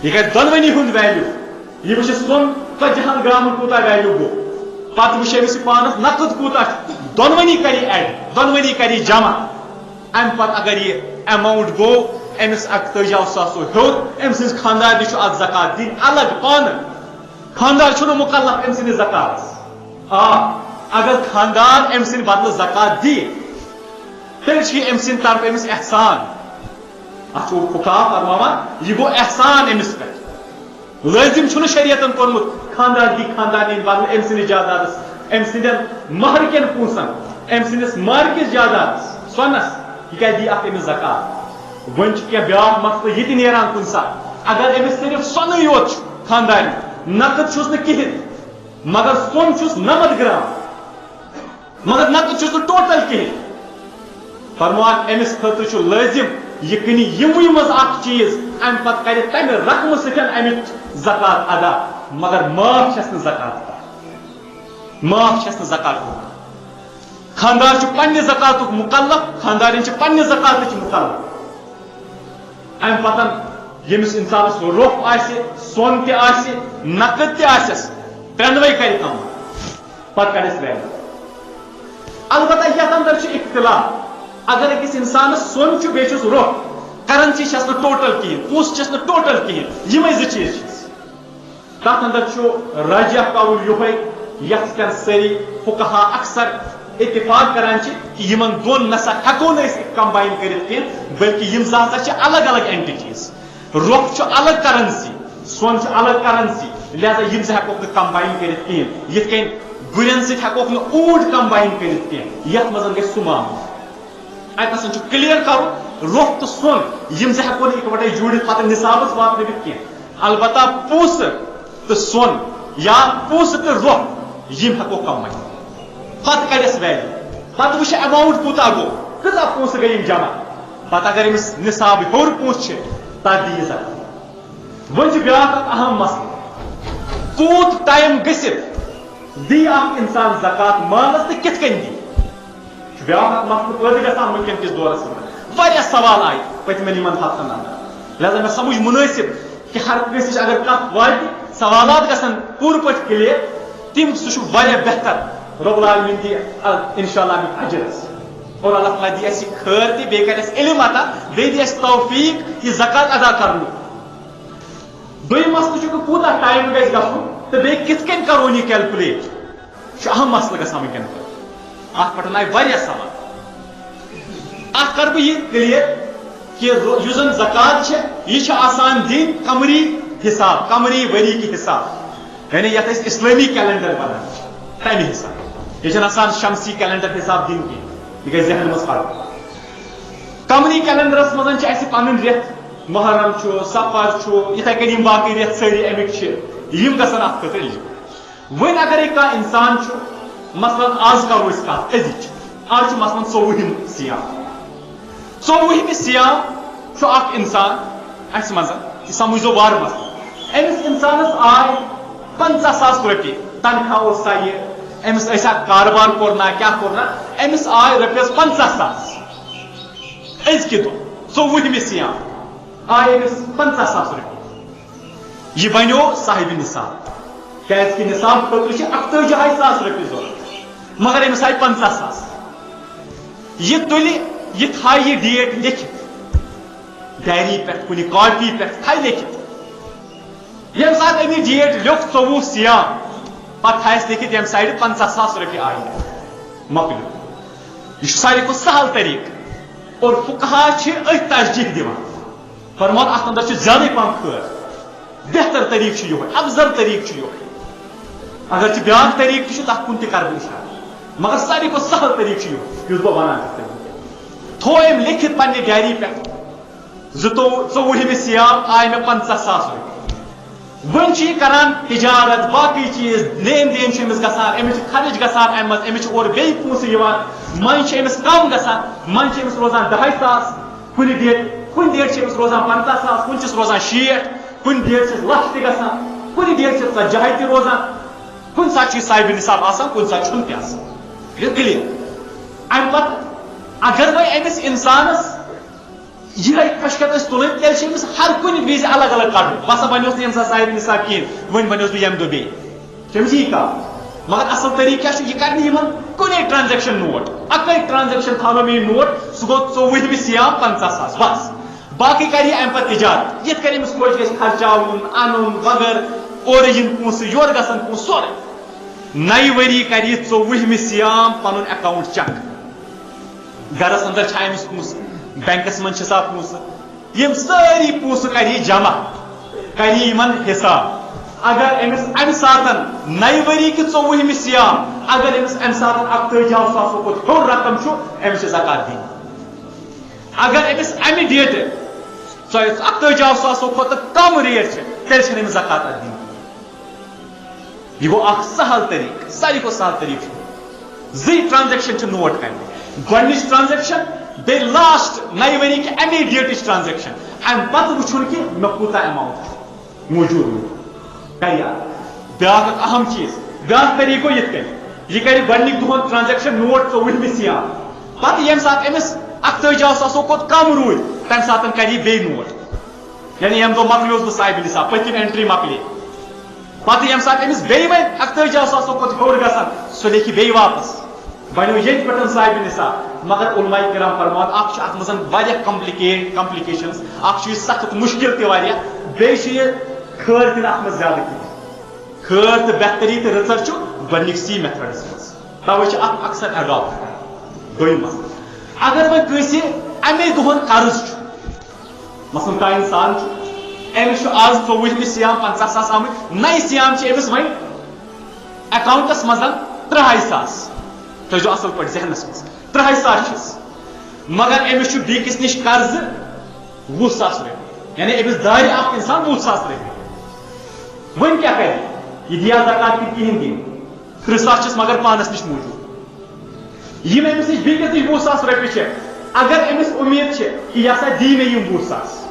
یہ کرِ دۄنوٕنی ہُنٛد ویلیوٗ یہ وٕچھِ سون 40 گرامن کوٗتاہ ویلیوٗ گوٚو پتہٕ وٕچھ أمِس پانس نقد کوٗتاہ چھُ دۄنوٕنی کر ایڈ دۄنوٕنی کر جمع امہِ پتہٕ اگر یہ ایماونٹ گوٚو أمِس 48,000 ہیوٚر أمۍ سٕنٛز خاندارنہِ چھُ اتھ زکات دِنۍ الگ پانہٕ خاندار چھُنہٕ مُکلف أمۍ سٕنٛدِس زکاتس اگر خاندار أمۍ سٕنٛدِ بدلہٕ زکات دی تیٚلہِ چھُ أمۍ سٕنٛدِ طرفہٕ أمِس احسان اتھ چھُ فقہا فرماوان یہِ گوٚو احسان أمِس پٮ۪ٹھ لٲزم چھُنہٕ شریعتن کوٚرمُت خاندار دی خاندارنہِ بدلہٕ أمۍ سٕنٛدِس جادادس أمۍ سٕنٛدٮ۪ن مہر کٮ۪ن پونٛسن أمۍ سٕنٛدِس مہرکِس جادادس سۄنس یہِ کیٛازِ دی اتھ أمِس زکات وۄنۍ چھُ کینٛہہ بیٛاکھ مسلہٕ یہِ تہِ نیران کُنہِ ساتہٕ اگر أمِس صرف سۄنٕے یوت چھُ خاندارنہِ نقد چھُس نہٕ کِہیٖنۍ مگر سون چھُس 90 گرام مگر نقد چھُس نہٕ ٹوٹل کِہیٖنۍ فرمان أمِس خٲطرٕ چھُ لٲزم یہ کٕنہِ یِموٕے منٛز اکھ چیٖز امہِ پتہٕ کرِ تمہِ رقمہٕ سۭتۍ امیُک زکات ادا مگر معاف چھس نہٕ زکات معاف چھس نہٕ زکات خاندار چھُ پننہِ زکاتُک مُکلف خاندارِنۍ چھِ پننہِ زکاتٕچ مُکلف امہِ پتہٕ ییٚمِس انسانس روٚف آسہِ سۄن تہِ آسہِ نقد تہِ آسٮ۪س ترنوے کر کم پتہ کڑس ویلیو البتہ یتھ اندر اختلاف اگر أکس انسانس سون بیس روح کرنسی نا ٹوٹل کہین پونسہ نا ٹوٹل کہین یمے زٕ چیز تر اندر راجہ قول یہ یتھ کن ساری فقہا اکثر اتفاق کران کہ یمن دون نسا ہیکو کمبائن کرت کی بلکہ یم زٕ الگ الگ اینٹیٹیز روح الگ کرنسی سون الگ کرنسی لہذا یم زٕ ہیکوک نہٕ کمبائن کرت کہین یتھ کن گرین سۭتۍ ہیکوک نہٕ اونٹ کمبائن کرت کہین یتھ مزن گژھِ سُہ معاملہٕ اتنس چھُ کلیئر کرُن روح تو سون یم زٕ ہیکو نہٕ اکوٹے جوڑِتھ پتہٕ نصابس واتنٲوِتھ کینٛہہ البتہ پونسہٕ تو سون یا پونسہٕ تہٕ روح یم ہیکو کمبائن پتہ کڑس ویلیو پتہ وچھ اماؤنٹ کوتاہ گو کۭژاہ پونسہٕ گٔے یم جمع پتہ اگر أمِس نصاب ہیوٚر پونسہٕ چھِ تتھ دِیہِ زکات وۄنۍ چھُ بیٛاکھ اکھ اہم مسلہٕ کوٗت ٹایم گٔژھِتھ دی اکھ انسان زکات مالس تہٕ کِتھ کٔنۍ دی چھُ بیٛاکھ اکھ مسلہٕ پٲدٕ گژھان وٕنکٮ۪ن کِس دورس منٛز واریاہ سوال آیہِ پٔتمٮ۪ن یِمن ہفتن اندر لہذا مےٚ سمجھ منٲسب کہ ہر کٲنٛسہِ اگر کتھ واتہِ سوالات گژھن پوٗرٕ پٲٹھۍ کلیر تِم سُہ چھُ واریاہ بہتر رب العالمین دی انشاءاللہ امیُک اجر اور اللہ تعالیٰ دی اَسہِ خٲر تہِ بیٚیہِ کرِ اَسہِ علم عطا بیٚیہِ دی اَسہِ توفیق یہِ زکات ادا کرنُک دوٚیِم مسلہٕ چھُ کہ کوٗتاہ ٹایم گژھِ گژھُن تہٕ بیٚیہِ کِتھ کٔنۍ کرون یہِ کیلکُلیٹ چھُ اہم مسلہٕ گژھان وٕنکٮ۪ن اتھ پٮ۪ٹھ آیہِ واریاہ سوال اتھ کر بہٕ یہِ کلیر کہ یُس زن زکات چھِ یہِ چھِ آسان دِنۍ قمری حساب قمری ؤری کہِ حساب یعنی یتھ أسۍ اسلٲمی کیلنڈر ونان تمہِ حساب یہ چھنہٕ آسان شمسی کیلنڈر حساب دِنۍ کینٛہہ یہِ گژھِ ذہن منٛز فرق قمری کیلنڈرس منٛز چھِ اَسہِ پنٕنۍ رٮ۪تھ محرم چھُ سفر چھُ یِتھے کٔنۍ یِم باقٕے رٮ۪تھ سٲری امیِکۍ چھِ یِم گژھن اتھ خٲطرٕ ایٚلِجِبل وۄنۍ اگرے کانٛہہ انسان چھُ مثلاً آز کرو أسۍ کتھ أزِچ آز چھُ مثلاً 24 سیام 24 سیام چھُ اکھ انسان اسہِ منٛز یہِ سمجھو وارٕ مسلہٕ أمِس انسانس آے 50,000 رۄپیہِ تنخواہ اوس سا یہِ أمِس ٲسیا کاربار کوٚرنا کیٛاہ کوٚرنا أمِس آے رۄپیس 50,000 أزکہِ دۄہ 24 سیام آے أمِس 50,000 رۄپیہِ یہِ بنیو صاحبِ نصاب کیٛازِ کہِ نصاب خٲطرٕ چھِ 48,000 رۄپیہِ ضروٗرت مگر أمِس آے 50,000 یہِ تُلہِ یہِ تھایہِ یہِ ڈیٹ لیکھِتھ ڈایری پٮ۪ٹھ کُنہِ کاپی پٮ۪ٹھ تھایہِ لیکھِتھ ییٚمہِ ساتہٕ أمۍ یہِ ڈیٹ لیوٚکھ 24 سیام پتہٕ تھایس لیکھِتھ ییٚمہِ سایڈٕ 50,000 رۄپیہِ آیہِ مۄکلیو یہِ چھُ ساروی کھۄتہٕ سہل طریٖقہٕ اور فقہا چھِ أتھۍ ترجیح دِوان فرمان اتھ اندر چھُ زیادٕے پہم خٲر بہتر طریٖقہٕ چھُ یِہوے افضل طریٖقہٕ چھُ یِہوے اگر چھُ بیٛاکھ طریٖقہٕ تہِ چھُ تتھ کُن تہِ کرٕ بہٕ اِشارٕ مگر ساروی کھۄتہٕ سہل طریٖقہٕ چھُ یِہوے یُس بہٕ ونان چھُس تھوو أمۍ لیکھِتھ پننہِ ڈایری پٮ۪ٹھ 24 سیام آے مےٚ 50,000 رۄپیہِ وۄنۍ چھُ یہِ کران تجارت باقٕے چیٖز لین دین چھُ أمِس گژھان أمِس چھُ خرٕچ گژھان امہِ منٛز أمِس چھُ اورٕ بیٚیہِ پونٛسہٕ یِوان منٛزٕ چھِ أمِس کم گژھان منٛزٕ چھِ أمِس روزان 10,000 کُنہِ ڈیٹ چھِ أمِس روزان 50,000 کُنہِ چھِس روزان 60 کُنہِ ڈیٹ چھِس لچھ تہِ گژھان کُنہِ ڈیٹ چھِس 40 تہِ روزان کُنہِ ساتہٕ چھُ یہِ صاحبِ نصاب آسان کُنہِ ساتہٕ چھُنہٕ تہِ آسان یہِ کلیر امہِ پتہٕ اگر وۄنۍ أمِس انسانس یِہے کشکت ٲسۍ تُلٕنۍ تیٚلہِ چھِ أمِس ہر کُنہِ وِزِ الگ الگ کڑُن باسان بنیوس نہٕ ییٚمہِ ساتہٕ صاحبِ نصاب کِہینۍ وۄنۍ بنیوس بہٕ ییٚمہِ دۄہ بیٚیہِ چھِ أمِس یی کتھ مگر اصل طریٖقہٕ کیٛاہ چھُ یہِ کرِ نہٕ یِمن کُنے ٹرانزیکشن نوٹ اکے ٹرانزیکشن تھاونو مےٚ یہِ نوٹ سُہ گوٚو 24 سیام 50,000 بس باقٕے کرِ یہِ امہِ پتہٕ تجارت یِتھ کٔنۍ أمِس خۄش گژھِ خرچاوُن انُن وغٲرٕ اورٕ یِن پونٛسہٕ یورٕ گژھن پونٛسہٕ سورُے نَیہِ ؤری کرِ یہِ 24 سیام پنُن اکاؤنٹ چیک گرس اندر چھا أمِس پونٛسہٕ بینکس منٛز چھسا پونٛسہٕ یِم سٲری پونٛسہٕ کرِ یہِ جمع کرِ یِمن حساب اگر أمِس امہِ ساتہٕ نَیہِ ؤری کہِ 24 سیام اگر أمِس امہِ ساتہٕ 48,000 کھۄتہٕ ہیوٚر رقم چھُ أمِس چھِ زکات دِنۍ اگر أمِس امہِ ڈیٹہٕ 48,000 کھۄتہٕ کم ریٹ چھِ تیٚلہِ چھنہٕ أمِس زکات اَتھ دِنۍ یہِ گوٚو اکھ سہل طریٖقہٕ ساروی کھۄتہٕ سہل طریٖقہٕ چھُ زٕے ٹرانزیکشن چھِ نوٹ کرنہِ گۄڈنِچ ٹرانزیکشن بیٚیہِ لاسٹ نَیہِ ؤری کہِ امی ڈیٹٕچ ٹرانزیکشن امہِ پتہٕ وٕچھُن کہِ مےٚ کوٗتاہ ایماوُنٹ چھُ موٗجوٗد کرِ بیٛاکھ اکھ اہم چیٖز بیٛاکھ طریٖقہٕ گوٚو یِتھ کٔنۍ یہِ کرِ گۄڈنِکۍ دۄہن ٹرانزیکشن نوٹ 24 سیام پتہٕ ییٚمہِ ساتہٕ أمِس 48,000 کھۄتہٕ کم روٗدۍ تمہِ ساتہٕ کرِ یہِ بیٚیہِ نوٹ یعنی ییٚمہِ دۄہ مۄکلیوس بہٕ صاحبِ نصاب پٔتِم اینٹری مۄکلے پتہ یم سات امس بیٚیہِ وۄنۍ 41,000 کھۄتہٕ ہیوٚر گژھان سُہ لیکھِ بیٚیہِ واپس بنیو ییٚتہِ پٮ۪ٹھ صاحبِ نِثاب مگر علماء کرام فرمان اکھ چھُ اتھ منٛز واریاہ کمپلِکیشنز اکھ چھُ یہِ سخت مُشکل تہِ واریاہ بیٚیہِ چھُ یہِ خٲر تہِ نہٕ اتھ منٛز زیادٕ کینٛہہ خٲر تہٕ بہتری تہٕ رٕژر چھُ گۄڈنِکسٕے میتھڈس منٛز توے چھِ اتھ اکثر اڈاپٹ کران دوٚیِم مسلہٕ اگر وۄنۍ کٲنٛسہِ امے دۄہن قرض چھُ مثلاً کانٛہہ انسان چھُ أمِس چھُ آز 24 سیام 50,000 آمٕتۍ نَیہِ سیام چھِ أمِس وۄنۍ اکاؤنٹس منٛز 3,000 تھٲیزیو اصل پٲٹھۍ ذہنس منٛز 3,000 چھِس مگر أمِس چھُ بیٚکِس نِش قرضہٕ 20,000 رۄپیہِ یعنی أمِس دارِ اکھ اِنسان 20,000 رۄپیہِ وۄنۍ کیٛاہ کرِ یہِ دِیا زکات کِنہٕ کِہیٖنۍ دِنۍ 30,000 چھِس مگر پانس نِش موٗجوٗد یِم أمِس نِش بیٚکِس نِش 20,000 رۄپیہِ چھِ اگر أمِس اُمید چھِ کہِ یہِ ہسا دی مےٚ یِم 20,000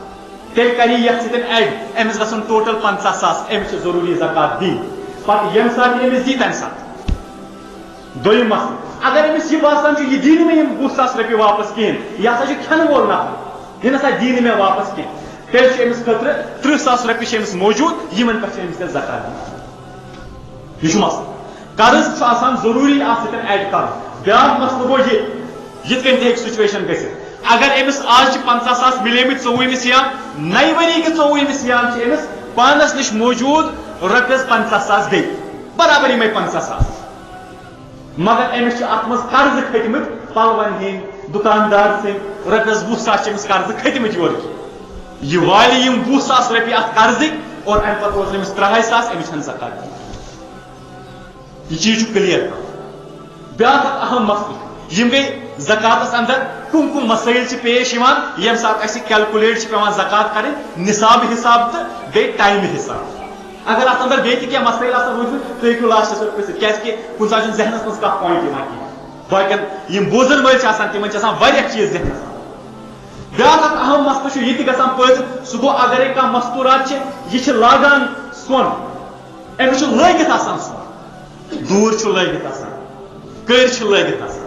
تیٚلہِ کَرِ یَتھ سۭتۍ ایڈ أمِس گژھن ٹوٹل 50,000 أمِس چھِ ضروٗری زکات دِنۍ پتہٕ ییٚمہِ ساتہٕ یہِ أمِس دی تمہِ ساتہٕ دوٚیِم مسلہٕ اگر أمِس یہِ باسان چھُ یہِ دی نہٕ مےٚ یِم 20,000 رۄپیہِ واپس کِہیٖنۍ یہِ ہسا چھُ کھٮ۪نہٕ وول نفر یہِ نسا دی نہٕ مےٚ واپس کینٛہہ تیٚلہِ چھُ أمِس خٲطرٕ 30,000 رۄپیہِ چھِ أمِس موٗجوٗد یِمن پٮ۪ٹھ چھِ أمِس تیٚلہِ زکات دِنۍ یہِ چھُ مسلہٕ قرض چھُ آسان ضروٗری اتھ سۭتۍ ایڈ کرُن بیاکھ مسلہٕ گوٚو یہِ یِتھ کٔنۍ تہِ ہیٚکہِ سُچویشن گٔژھِتھ اگر أمِس آز چھِ 50,000 مِلیمٕتۍ 24 سیام نَیہِ ؤری کہِ 24 سیام چھِ أمِس پانس نِش موٗجوٗد رۄپیس 50,000 بیٚیہِ برابر یِمے 50,000 مگر أمِس چھِ اتھ منٛز قرضہٕ کھٔتۍمٕتۍ پلون ہٕنٛدۍ دُکاندار سٕنٛدۍ رۄپیس 20,000 چھِ أمِس قرضہٕ کھٔتۍمٕتۍ یورٕکۍ یہِ والہِ یِم 20,000 رۄپیہِ اتھ قرضٕکۍ اور امہِ پتہٕ روزن أمِس 3,000 أمِس چھنہٕ زکات دِنۍ یہِ چیٖز چھُ کلیر بیاکھ اکھ اہم مسلہٕ یِم گٔے زکاتس اندر کم کم مسائل چھِ پیش یِوان ییٚمہِ ساتہٕ اَسہِ کیلکولیٹ چھِ پیوان زکات کرٕنۍ نصاب حساب تہٕ بیٚیہِ ٹایمہِ حساب اگر اتھ اندر بیٚیہِ تہِ کینٛہہ مسائل آسن روٗدمٕتۍ تُہۍ ہیٚکِو لاسٹس پٮ۪ٹھ پرژھِتھ کیازِ کُنہِ ساتہٕ چھُنہٕ ذہنس منٛز کانٛہہ پویِنٹ یِوان کینٛہہ باقین یِم بوزن وٲلۍ چھِ آسان تِمن چھِ آسان واریاہ چیٖز ذہنس منٛز بیاکھ اکھ اہم مسلہٕ چھُ یہِ تہِ گژھان پٲدٕ سُہ گوٚو اگرے کانٛہہ مستوٗرات چھِ یہِ چھِ لاگان سۄن أمِس چھُ لٲگِتھ آسان سۄن دوٗر چھُ لٲگِتھ آسان کٔرۍ چھِ لٲگِتھ آسان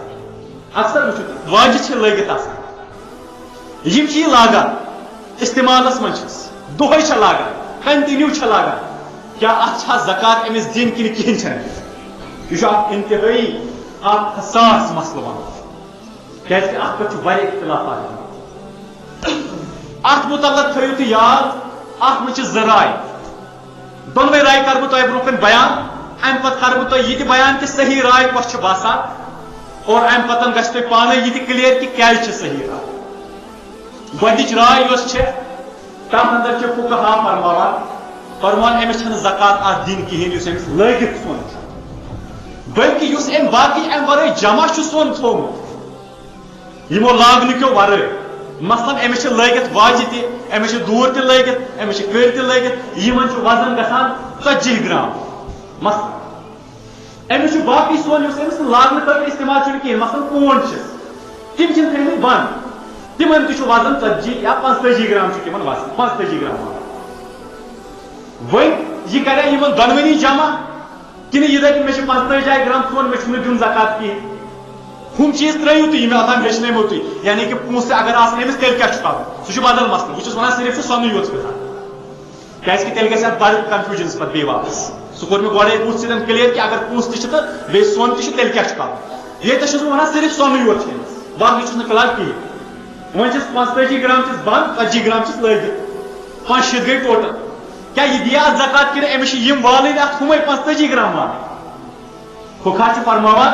اکثر وٕچھِو واجہِ چھِ لٲگِتھ آسان یِم چھِ یہِ لاگان استعمالس منٛز چھِس دۄہے چھِ لاگان کنٹِنیو چھِ لاگان کیٛاہ اتھ چھا زکات أمِس دِنۍ کِنہٕ کِہیٖنۍ چھنہٕ یہِ چھُ اکھ انتہٲیی اکھ حساس مسلہٕ ونُن کیازِ کہِ اتھ پٮ۪ٹھ چھُ واریاہ اختلافات اتھ متعلق تھٲیِو تُہۍ یاد اتھ منٛز چھِ 2 راے دۄنوَے راے کرٕ بہٕ تۄہہِ برونٛہہ کَنہِ بیان امہِ پتہٕ کرٕ بہٕ تۄہہِ یہِ تہِ بیان کہِ صحیح راے کۄس چھِ باسان اور امہِ پتہٕ گژھِ تۄہہِ پانے یہِ تہِ کلیر کہِ کیازِ چھِ صحیح راے گۄڈنِچ راے یۄس چھِ تتھ اندر چھِ فقہا فرمان أمِس چھنہٕ زکات اتھ دِنۍ کِہیٖنۍ یُس أمِس لٲگِتھ سۄن چھُ بٔلکہِ یُس أمۍ باقٕے امہِ ورٲے جمع چھُ سۄن تھوٚومُت یِمو لاگنہٕ کیو ورٲے مثلاً أمِس چھِ لٲگِتھ واجہِ تہِ أمِس چھِ دوٗر تہِ لٲگِتھ أمِس چھِ کٔرۍ تہِ لٲگِتھ یِمن چھُ وزن گژھان 40 گرام مثلاً أمِس چھُ باقٕے سۄن یُس أمِس لاگنہٕ خٲطرٕ استعمال چھُنہٕ کِہیٖنۍ مثلاً پونڈ چھِس تِم چھِنہٕ تھٲیمٕتۍ بنٛد تِمن تہِ چھُ وزن 40 یا 45 گرام چھُ تِمن وزن 45 گرام وۄنۍ یہِ کریا یِمن دۄنوٕنی جمع کِنہٕ یہِ دپہِ مےٚ چھِ 45 گرام سۄن مےٚ چھُنہٕ دیُن زکات کِہیٖنۍ ہُم چیٖز ترٲیِو تُہۍ یِم مےٚ اوٚتام ہیٚچھنٲیمو تُہۍ یعنی کہِ پونٛسہٕ اگر آسن أمِس تیٚلہِ کیٛاہ چھُ کرُن سُہ چھُ بدل مسلہٕ بہٕ چھُس ونان صرف چھُ سۄنٕے یوت گژھان کیازِ کہِ تیٚلہِ گژھِ اتھ بڑٕ کنفیوٗجنس پتہٕ بیٚیہِ واپس سُہ کوٚر مےٚ گۄڈے بُتھ سۭتۍ کلیر کہِ اگر پونٛسہٕ تہِ چھِ تہٕ بیٚیہِ سۄن تہِ چھُ تیٚلہِ کیٛاہ چھُ کرُن ییٚتہِ چھُس بہٕ ونان صرف سۄنٕے یوت چھُ أمِس باقٕے چھُس نہٕ فِلحال کِہیٖنۍ وۄنۍ چھِس 45 گرام چھِس بنٛد 40 گرام چھِس لٲگِتھ 5-6 گٔے ٹوٹل کیٛاہ یہِ دِیا اتھ زکات کِنہٕ أمِس چھِ یِم والٕنۍ اتھ ہُمے 45 گرام والٕنۍ فقہا چھِ فرماوان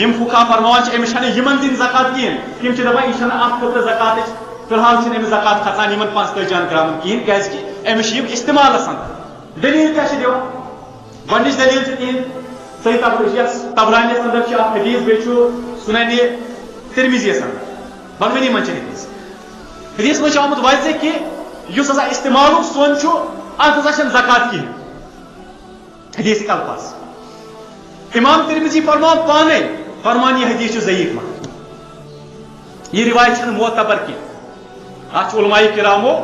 یِم فقہا فرماوان چھِ أمِس چھنہٕ یِمن دِنۍ زکات کِہیٖنۍ تِم چھِ دپان یہِ چھنہٕ اتھ خٲطرٕ زکاتٕچ فِلحال چھنہٕ أمِس زکات کھسان یِمن 45 گرامن کِہیٖنۍ کیازِ کہِ أمِس چھِ یِم استعمالس اندر دلیٖل کیٛاہ چھِ دِوان گۄڈنِچ دلیٖل چھِ تِہنٛد صحیح طبرانیس اندر چھُ اکھ حدیث بیٚیہِ چھُ سُننہِ ترمذیَس اندر دۄنوٕنی منٛز چھِ حدیث منٛز چھُ آمُت واضح کہِ یُس ہسا استعمالُک سۄن چھُ اتھ ہسا چھنہٕ زکات کِہیٖنۍ حدیث الفاظ امام ترمذی فرمان پانے فرمان یہِ حدیث چھُ ضعیٖف مگر یہِ رِوایت چھنہٕ معتبر کینٛہہ اتھ چھُ علماء کرامو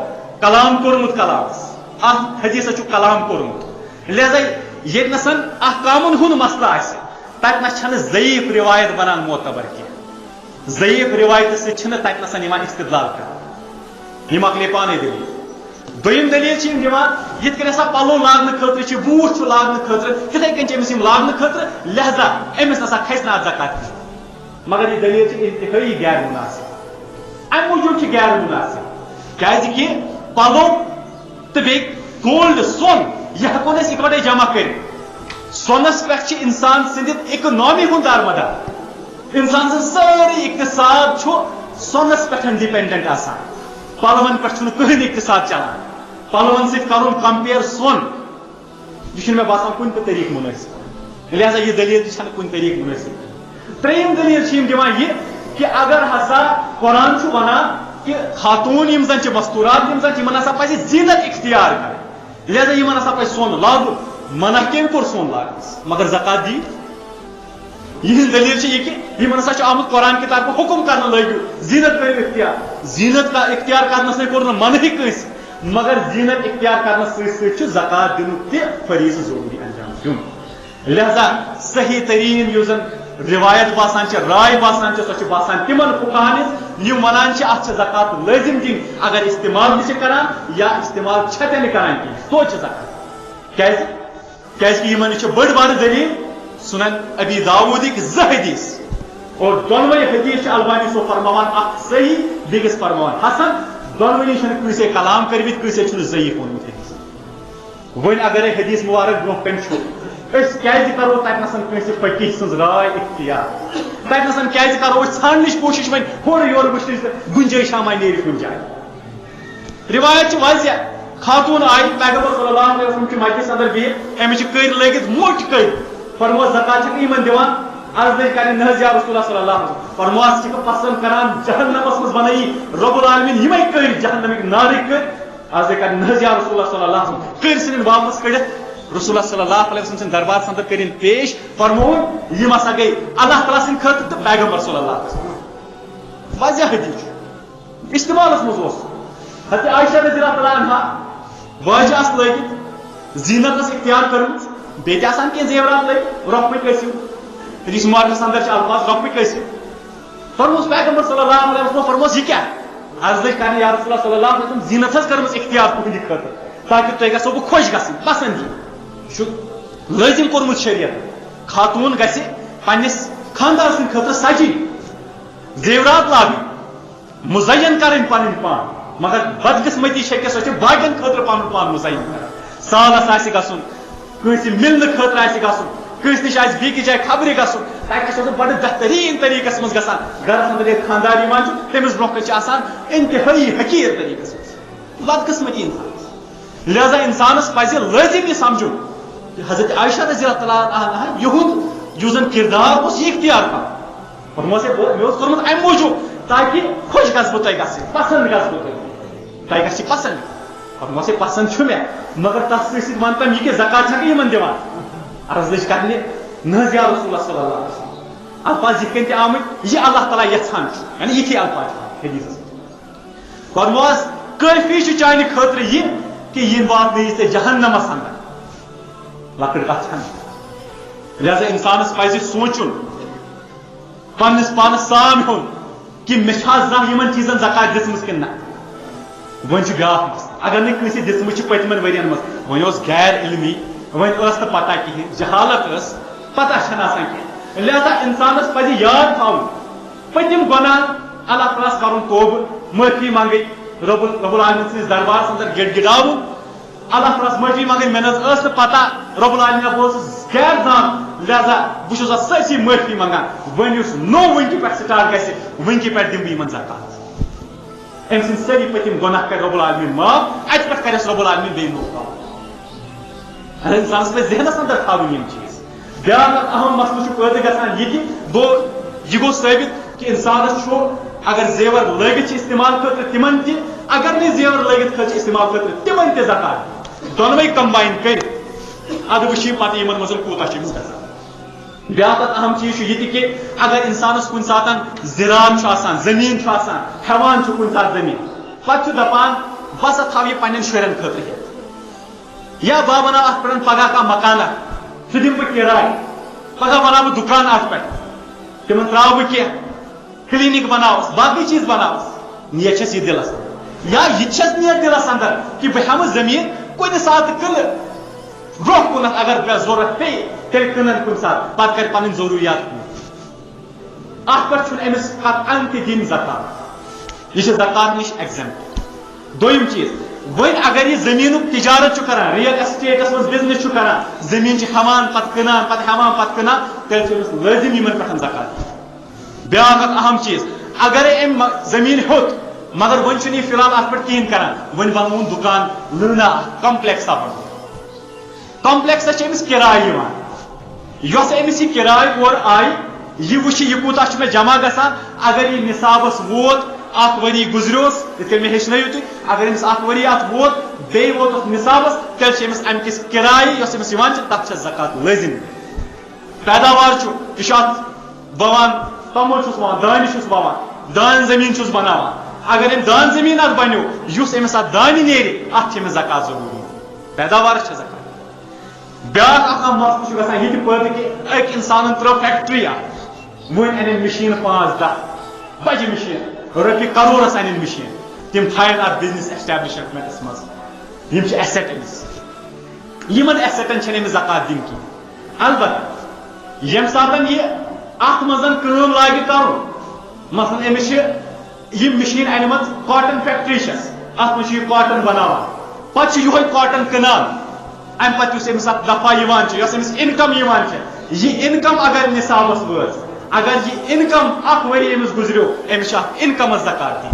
کلام کوٚرمُت کلامس اتھ حدیثس چھُ کلام کوٚرمُت لہذا ییٚتنس احکامن ہُنٛد مسلہٕ آسہِ تتنس چھنہٕ ضعیٖف رِوایت بنان معتبر کینٛہہ ضعیٖف رِوایتہٕ سۭتۍ چھِنہٕ تتنس یِوان استدلال کرنہٕ یہِ مۄکلے پانے دلیٖل دویم دلیل چھ دِوان یِتھ کٔنۍ ہسا پلو لاگنہٕ خٲطرٕ چھِ بوٗٹھ چھُ لاگنہٕ خٲطرٕ تِتھے کٔنۍ چھِ أمِس یِم لاگنہٕ خٲطرٕ لہذا أمِس نسا کھسہِ نہٕ اَتھ زکات کِہیٖنۍ مگر یہِ دلیل چھِ انتہٲیی غیر مُناسب اَمہِ موٗجوٗب چھِ غیر مُناسب کیازِ کہِ پلو تہٕ بیٚیہِ گولڈ سۄن یہِ ہٮ۪کو نہٕ أسۍ اِکوٹے جمع کٔرِتھ سۄنس پٮ۪ٹھ چھِ اِنسان سٕنٛدِ اِکنامی ہُنٛد دارمدار اِنسان سٕنٛز سٲرٕے اقتصاد چھُ سۄنس پٮ۪ٹھ ڈِپینڈنٹ آسان پلون پٮ۪ٹھ چھُنہٕ کٕہٕنۍ اقتصاد چلان پلون سۭتۍ کرُن کمپیر سۄن یہِ چھُنہٕ مےٚ باسان کُنہِ تہِ طریٖقہٕ مُنٲسِب لہذا یہِ دلیل تہِ چھنہٕ کُنہِ طریٖقہٕ مُنٲسِب ترٛیٚیِم دلیل چھِ یِم دِوان یہِ کہِ اگر ہسا قرآن چھُ وَنان کہ خاتون یم زن مستورات یم زن یمن ہسا پزِ زینت اختیار کرٕنۍ لہذا یمن ہسا پزِ سۄن لاگُن منع کٔمۍ کوٚر سۄن لاگنس مگر زکات دی یہٕنٛز دلیل چھِ یہِ کہِ یمن ہسا چھُ آمُت قرآن کہِ طرفہٕ حکم کرنہٕ لٲگِو زینت کٔرِو اختیار زینت کا اختیار کرنس نے کوٚر نہٕ منعٕے کٲنٛسہِ مگر زینت اختیار کرنس سۭتۍ سۭتۍ چھُ زکات دِنُک تہِ فریٖضہٕ ضروٗری انجام دیُن لہذا صحیح تریٖن یُس زن روایت باسان چھِ راے باسان چھِ سۄ چھِ باسان تِمن فقہاہن ہٕنٛز یِم ونان چھِ اتھ چھِ زکات لٲزم دِنۍ اگر استعمال تہِ چھِ کران یا استعمال چھِ تہِ نہٕ کران کینٛہہ توتہِ چھِ زکات کیازِ یِمن چھِ بٔڑ بارٕ دلیٖل سنن ابی داوٗدٕکۍ 2 حدیث اور دۄنوَے حدیث چھِ البانی صٲب فرماوان اکھ صحیح بیٚکِس فرماوان حسن دۄنوٕنی چھِنہٕ کٲنٛسے کلام کٔرمٕتۍ کٲنٛسے چھُنہٕ ضعیف ووٚنمُت حدیث وۄنۍ اگرے حدیث مبارک برونٛہہ کَنہِ چھُ أسۍ کیازِ کرو تتنس کٲنٛسہِ فقیٖح سٕنٛز راے اختیار تتنس کیازِ کرو أسۍ ژھانڈنٕچ کوٗشش وۄنۍ ہورٕ یورٕ وٕچھنٕچ تہٕ گُنجٲیش ما نیرِ کُنہِ جایہِ روایت چھِ واضح خاتون آیہِ پیغمبر صلی اللہ علیہ وسلم چھِ مجلس اندر بِہِتھ أمِس چھِ کٔرۍ لٲگِتھ موٚٹۍ کٔرۍ فرموس زکات چھکھ یِمن دِوان عرض لٔج کرٕنۍ نہ حظ یا رسول اللہ صلی اللہ علیہ وسلم فرموس چھکھ پسند کران جہنمس منٛز بنٲیی رب العالمیٖن یِمے کٔرۍ جہنمٕکۍ نارٕکۍ کٔرۍ عرض لٔج کرٕنۍ نہ حظ یا رسول اللہ صلی اللہ علیہ وسلم کٔرۍ ژھٕنٕنۍ واپس کٔڑِتھ رسول اللہ صلی اللہ علیہ وسلم سٕنٛدِ دربارس اندر کٔرِنۍ پیش فرمووُن یِم ہسا گٔے اللہ تعالیٰ سٕنٛدِ خٲطرٕ تہٕ پیغمبر صلی اللہ علیہ وسلم واضح حدیث چھُ استعمالس منٛز اوس حضرت عائشہ رضی اللہ تعالیٰ عنہا واجہِ آسہٕ لٲگِتھ زیٖنتس اختیار کٔرمٕژ بیٚیہِ تہِ آسان کینٛہہ زیورات لٲگِتھ رۄپٕکۍ ٲسِو حدیث مبارکس اندر چھِ الفاظ رۄپٕکۍ ٲسِو فرموس پیغمبر صلی اللہ علیہ وسلم فرموس یہِ کیٛاہ عرض لٔج کرنہِ یا رسول اللہ صلی اللہ علیہ وسلم زیٖنت حظ کٔرمٕژ اختیار تُہنٛدِ خٲطرٕ تاکہِ تۄہہِ گژھو بہٕ خۄش گژھٕنۍ پسنٛد یِنۍ چھُ لٲزم کوٚرمُت شریعت خاتوٗن گژھِ پننِس خاندار سٕنٛدِ خٲطرٕ سجٕنۍ زیورات لاگٕنۍ مُزین کرٕنۍ پنٕنۍ پان مگر بدقسمتی چھےٚ کہِ سۄ چھِ باقین خٲطرٕ پنُن پان مُزین کران سالس آسہِ گژھُن کٲنٛسہِ مِلنہٕ خٲطرٕ آسہِ گژھُن کٲنٛسہِ نِش آسہِ بیٚکِس جایہِ خبرِ گژھُن تتہِ چھُ سُہ بڑٕ بہتریٖن طریٖقس منٛز گژھان گرس اندر ییٚلہِ خاندار یِوان چھُ تٔمِس برونٛہہ کَنہِ چھِ آسان انتہٲیی حقیٖر طریٖقس منٛز بدقسمتی انسانس لہذا انسانس پزِ لٲزم یہِ سمجھُن کہ حضرت عائشہ رضی اللہ عنہا یِہُنٛد یُس زن کردار اوس یہِ اختیار کرُن فرموس مےٚ اوس کوٚرمُت امہِ موٗجوٗب تاکہِ خۄش گژھٕ بہٕ تۄہہِ گژھٕنۍ پسنٛد گژھٕ بہٕ تۄہہِ گژھِ پسنٛد فرموس پسنٛد چھُ مےٚ مگر تتھ سۭتۍ سۭتۍ ون تم یہِ کہِ زکات چھکھ یِمن دِوان عرض لٔج کرنہِ نہ حظ یا رسول اللہ صلی اللہ علیہ وسلم الفاظ یِتھ کٔنۍ تہِ آمٕتۍ یہِ اللہ تعالیٰ یژھان چھُ یعنی یِتھی الفاظ چھِ حدیثس فرموس کٲفی چھُ چانہِ خٲطرٕ یہِ کہِ یہِ واتنٲیی ژےٚ جہنمس اندر لۄکٕٹ کتھ چھنہٕ لہذا انسانس پزِ سونچُن پننس پانس سام ہیوٚن کہ مےٚ چھا زانٛہہ یِمن چیٖزن زکات دِژمٕژ کِنہٕ نہ وۄنۍ چھُ بیاکھ مسلہٕ اگر نہٕ کٲنٛسہِ دِژمٕژ چھِ پٔتمٮ۪ن ؤرین منٛز وۄنۍ اوس غیر علمی وۄنۍ ٲس نہٕ پتہ کِہیٖنۍ جہالت ٲس پتہ چھنہٕ آسان کینٛہہ لہذا انسانس پزِ یاد تھاوُن پٔتِم گۄناہ اللہ تعالیٰ کرُن توبہٕ معٲفی منگٕنۍ رب العالمیٖن سٕنٛدِس دربارس اندر گِڑگِڑاوُن اللہ تعالیٰ معٲفی منگٕنۍ مےٚ نہ حظ ٲس نہٕ پتہ رب العالمیٖن بہٕ اوسُس غیر زان لہذا بہٕ چھُس اتھ سٲرسٕے معٲفی منگان وۄنۍ یُس نوٚو وٕنکہِ پٮ۪ٹھ سٹارٹ گژھِ وٕنکہِ پٮ۪ٹھ دِمہٕ بہٕ یِمن زکات أمۍ سٕنٛدۍ سٲری پٔتِم گۄناہ کرِ رب العالمیٖن معاف اَتہِ پٮ۪ٹھ کرٮ۪س رب العالمیٖن بیٚیہِ نوٚو کام انسانس پزِ ذہنس اندر تھاوٕنۍ یِم چیٖز بیاکھ اکھ اہم مسلہٕ چھُ پٲدٕ گژھان یہِ تہِ یہِ گوٚو ثٲبت کہ انسانس چھُ اگر زیور لٲگِتھ چھِ استعمال خٲطرٕ تِمن تہِ اگر نہٕ زیور لٲگِتھ خٲطرٕ استعمال خٲطرٕ تِمن تہِ زکات دۄنوے کمباین کٔرِتھ ادٕ وٕچھِو پتہٕ یِمن منٛز کوٗتاہ چھُ أمِس گژھان بیاکھ اکھ اہم چیٖز چھُ یہِ تہِ کہِ اگر انسانس کُنہِ ساتہٕ زِراعت چھُ آسان زٔمیٖن چھُ آسان ہٮ۪وان چھُ کُنہِ ساتہٕ زٔمیٖن پتہٕ چھُ دپان بہٕ ہسا تھاو یہِ پننٮ۪ن شُرٮ۪ن خٲطرٕ ہٮ۪تھ یا بہٕ بناو اتھ پٮ۪ٹھ پگہہ کانٛہہ مکانہ سُہ دِمہٕ بہٕ کِراے پگہہ بناو بہٕ دُکان اتھ پٮ۪ٹھ تِمن تراو بہٕ کینٛہہ کلینِک بناوس باقٕے چیٖز بناوس نیت چھس یہِ دِلس یا یہ چھس نیت دلس اندر کہ بہ ہم زمین کن سات کن برو کن اگر بہ ضرورت پی تیل کنن کن سات پتہ کر پن ضروریات پور ات پہ امس قطعاً تہ دین زکات یہ زکات نش ایگزمپٹ دویم چیز ون اگر یہ زمین تجارت کران ریل اسٹیٹس مز بزنس کران زمین ہمان پتہ کنان پتہ ہمان پتہ کنان تیل لازم یمن پہ زکات بیاکھ اہم چیز اگر ام زمین ہوت مگر ون فی الحال ات پہ کہین کران ون بنون دکان لنا کمپلیکس کمپلیکس امس کرایہ یس امس یہ کرایہ اور آئی یہ وچ یہ کوتا میں جمع گژھان اگر یہ نصابس ووت اخ وری گزریوس یہ میں ہیچنیو تھی اگر امس اخ وری ات ووت بی ووت نصابس تیل امس ام کس کرایہ یس امس تک زکات لازم پیداوار یہ بوان تمل بوان دانہ بوان دان زمین بناوان اگر ام دان زمین ات بنو اس امس ات دانہ نیرِ ات امس زکات ضروری پیداوار زکات بیاکھ اہم مسئلہ گژھان یہ پٲدٕ کہ اک انسان ترٛٲو فیکٹری اکھ ون ان مشین 5-10 بجہ مشین رۄپیہِ کرورس ان مشین تم تھاین ات بزنس ایسٹیبلشمنٹس مز یم ایسٹ امس یمن ایسٹن چھنہٕ امس زکات دِنۍ کینٛہہ البتہ یم ساتن یہ ات مزن کٲم لاگہِ کرُن مثلاً امس یہ مشین انمت کاٹن فیکٹری چھس ات مز یہ کاٹن بناوان پتہٕ چھُ یہوے کاٹن کٕنان ام پتہ اس امس دفعہ یس امس انکم یہ انکم اگر نصابس وٲژ اگر یہ انکم اخ وری امس گزریو امس انکمس زکات دی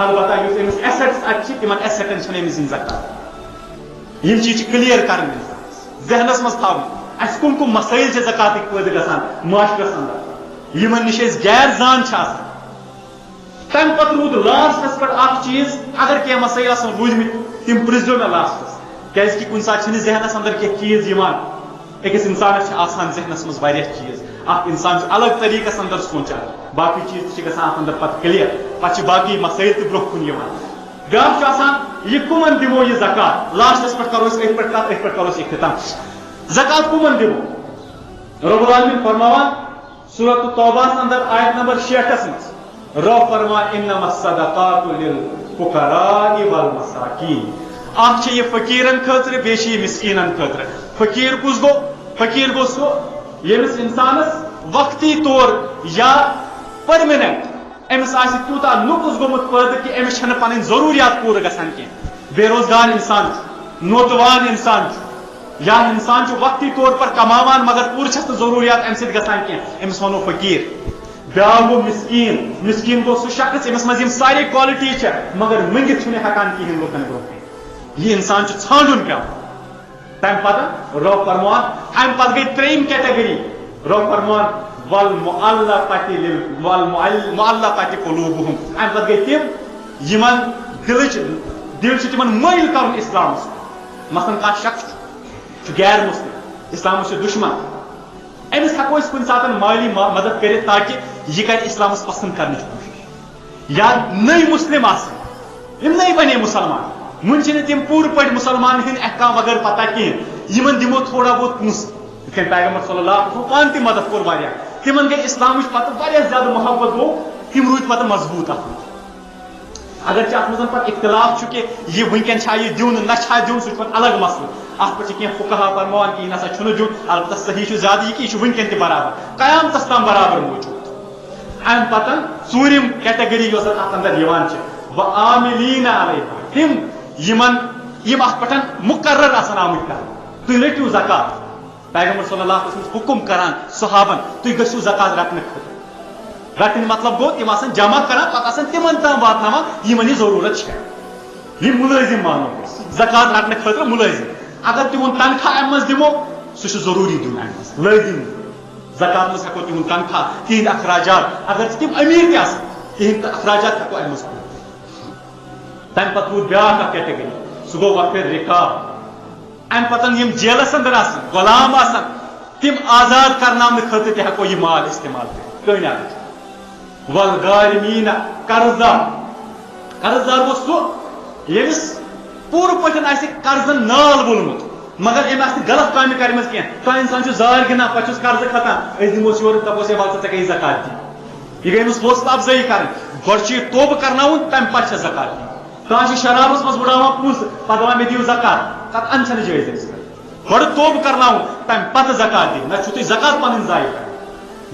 البتہ اس امس ایسٹس ات تمن ایسٹن چھنہٕ امس دِنۍ زکات یم چیز کلیئر کرن ذہنس مز تھاون اس کم کم مسائل زکاتک پٲدٕ گژھان معاشرس اندر یمن نش غیر زان آسان تمہ پتہ روٗد لاسٹس پہ اخ چیز اگر کینٛہہ مسائل آسن روٗدمٕتۍ تم پرزو مےٚ لاسٹس کیازِ کہ کُنہِ ساتہٕ چھنہٕ ذہنس اندر کینٛہہ چیز یوان أکِس انسانس آسان ذہنس مز واریاہ چیز اکھ انسان الگ طریقس اندر سونچان باقی چیز تہِ گژھان اتھ اندر پتہٕ کلیئر پتہٕ چھِ باقی مسائل تہِ برونٛہہ کُن یوان بیاکھ چھُ آسان یہ کمن دمو یہ زکات لاسٹس پہ کرو اتھ پہ کتھ اتھ پہ کرو اختتام زکات کمن دمو رب العالمین فرماوان سورۃ توبہ اندر آیت نمبر 66 مز رب فرمان انما الصدقات للفقراء والمساکین اخ یہ فقیرن خاطر بیشی مسکینن خاطر فقیر کس گو فقیر گو سو یمس انسانس وقتی طور یا پرمننٹ امس آسہِ تیوٗتاہ نقص گوٚمُت پٲدٕ کہ امس چھنہٕ پنٕنۍ ضروٗریات پوٗرٕ گژھان کینٛہہ بے روزگار انسان نوتوان انسان یا انسان وقتی طور پر کماوان مگر پوٗرٕ چھس نہٕ ضروٗریات امہِ سۭتۍ گژھان کینٛہہ امس ونو فقیر بیاکھ گوٚو مسکین مسکین گوٚو سُہ شخص امس منٛز یِم سارے کالٹی چھےٚ مگر منٛگِتھ چھُنہٕ ہٮ۪کان کِہیٖنۍ لُکن برونٛہہ کَنہِ یہ انسان ژھانڈُن پیٚوان تمہ پتہ رب فرمان ام پتہ گئی ترٛیٚیِم کیٹگری رب فرمان والمعلقة قلوبهم ام پتہ گئی تم یمن دل چھ تمن مٲیِل کرُن اسلامس مثلاً کانٛہہ شخص چھُ غیر مسلم اسلامس چھُ دشمن امس ہیٚکو أسۍ کُنہِ ساتہٕ مالی مدد کٔرِتھ تاکہ یہ کرِ اسلامس پسند کرنٕچ کوٗشش یا نٔے مسلم آسن یم نٔے بنے مسلمان ون چھنہٕ تم پوٗرٕ پٲٹھۍ مسلمان ہٕنٛدۍ احکام وغٲر پتہ کِہیٖنۍ یمن دِمو تھوڑا بہت پونٛسہٕ یِتھ کٔنۍ پیغمبر صلی اللہ علیہ وسلم پانہٕ تہِ مدد کوٚر واریاہ تمن گئی اسلامٕچ پتہٕ واریاہ زیادٕ محبت گوٚو تم روٗدۍ پتہٕ مضبوٗط اتھ منٛز اگرچہ اتھ منٛز پتہٕ اختلاف چھُ کہ یہ ونکٮ۪ن چھا یہ دیُن نہ چھا دیُن سُہ چھُ پتہٕ الگ مسلہٕ اتھ پٮ۪ٹھ چھِ کینٛہہ فقہا فرماوان کہ یہِ نسا چھُنہٕ دیُن البتہ صحیح چھُ زیادٕ یہ کہ یہ چھُ ونکٮ۪ن تہِ برابر قیامتس تام برابر موجوٗد امہِ پتہٕ ژوٗرِم کیٹگری یۄس اتھ اندر یِوان چھِ وعاملین علیہا تم یم اتھ پٮ۪ٹھ مقرر آسان آمٕتۍ کرنہٕ تُہۍ رٔٹِو زکات پیغمبر صلی اللہ علیہ وسلم حکم کران صحابن تُہۍ گٔژھِو زکات رٹنہٕ خٲطرٕ رٹٕنۍ مطلب گوٚو تِم آسان جمع کران پتہٕ آسان تمن تام واتناوان یمن یہ ضروٗرت چھِ یم مُلٲزِم مانو زکات رٹنہٕ خٲطرٕ مُلٲزِم اگر تِہُنٛد تنخواہ امہِ منٛز دِمو سُہ چھُ ضروٗری دیُن امہِ منٛز لٲزِم زکات منٛز ہٮ۪کو تِہُنٛد تنخواہ تِہنٛدۍ اخراجات اگر تِم امیر تہِ آسن تِہنٛدۍ اخراجات ہٮ۪کو امہِ منٛز کٔرِتھ تمہِ پتہٕ روٗد بیاکھ اکھ کیٹگری سُہ گوٚو وفر رِقاب ام پتن یم جیلس اندر آسن غلام آسن تم آزاد کرناونہٕ خٲطرٕ تہِ ہٮ۪کو یہ مال استعمال کٔرِتھ کٔنۍ اگر والغارمین قرضدار گوٚو سُہ ییٚمِس پوٗرٕ پٲٹھۍ آسہِ قرضن نال وولمُت مگر أمۍ آسہِ نہٕ غلط کامہِ کرِمژ کینٛہہ کانٛہہ انسان چھُ زارِ گِنٛدان پتہٕ چھُس قرضہٕ کھسان أسۍ دِموس یورٕ دپوس ہے وَلہٕ ژٕ گٔیی زکات دِنۍ یہ گٔے أمِس حوصلہٕ افضٲیی کرٕنۍ گۄڈٕ چھُ یہِ توبہٕ کرناوُن تمہِ پتہٕ چھےٚ زکات دِنۍ کان شرابس مز بڑھاوان پونس پتہ دپان مے دیو زکات تک ان چھنہ جٲیِز أمِس کَرٕنۍ گۄڈٕ توبہٕ کرناوُن تمہِ پتہٕ زکات دِنۍ نہ چھُو تُہۍ زکات پنٕنۍ ضایع کران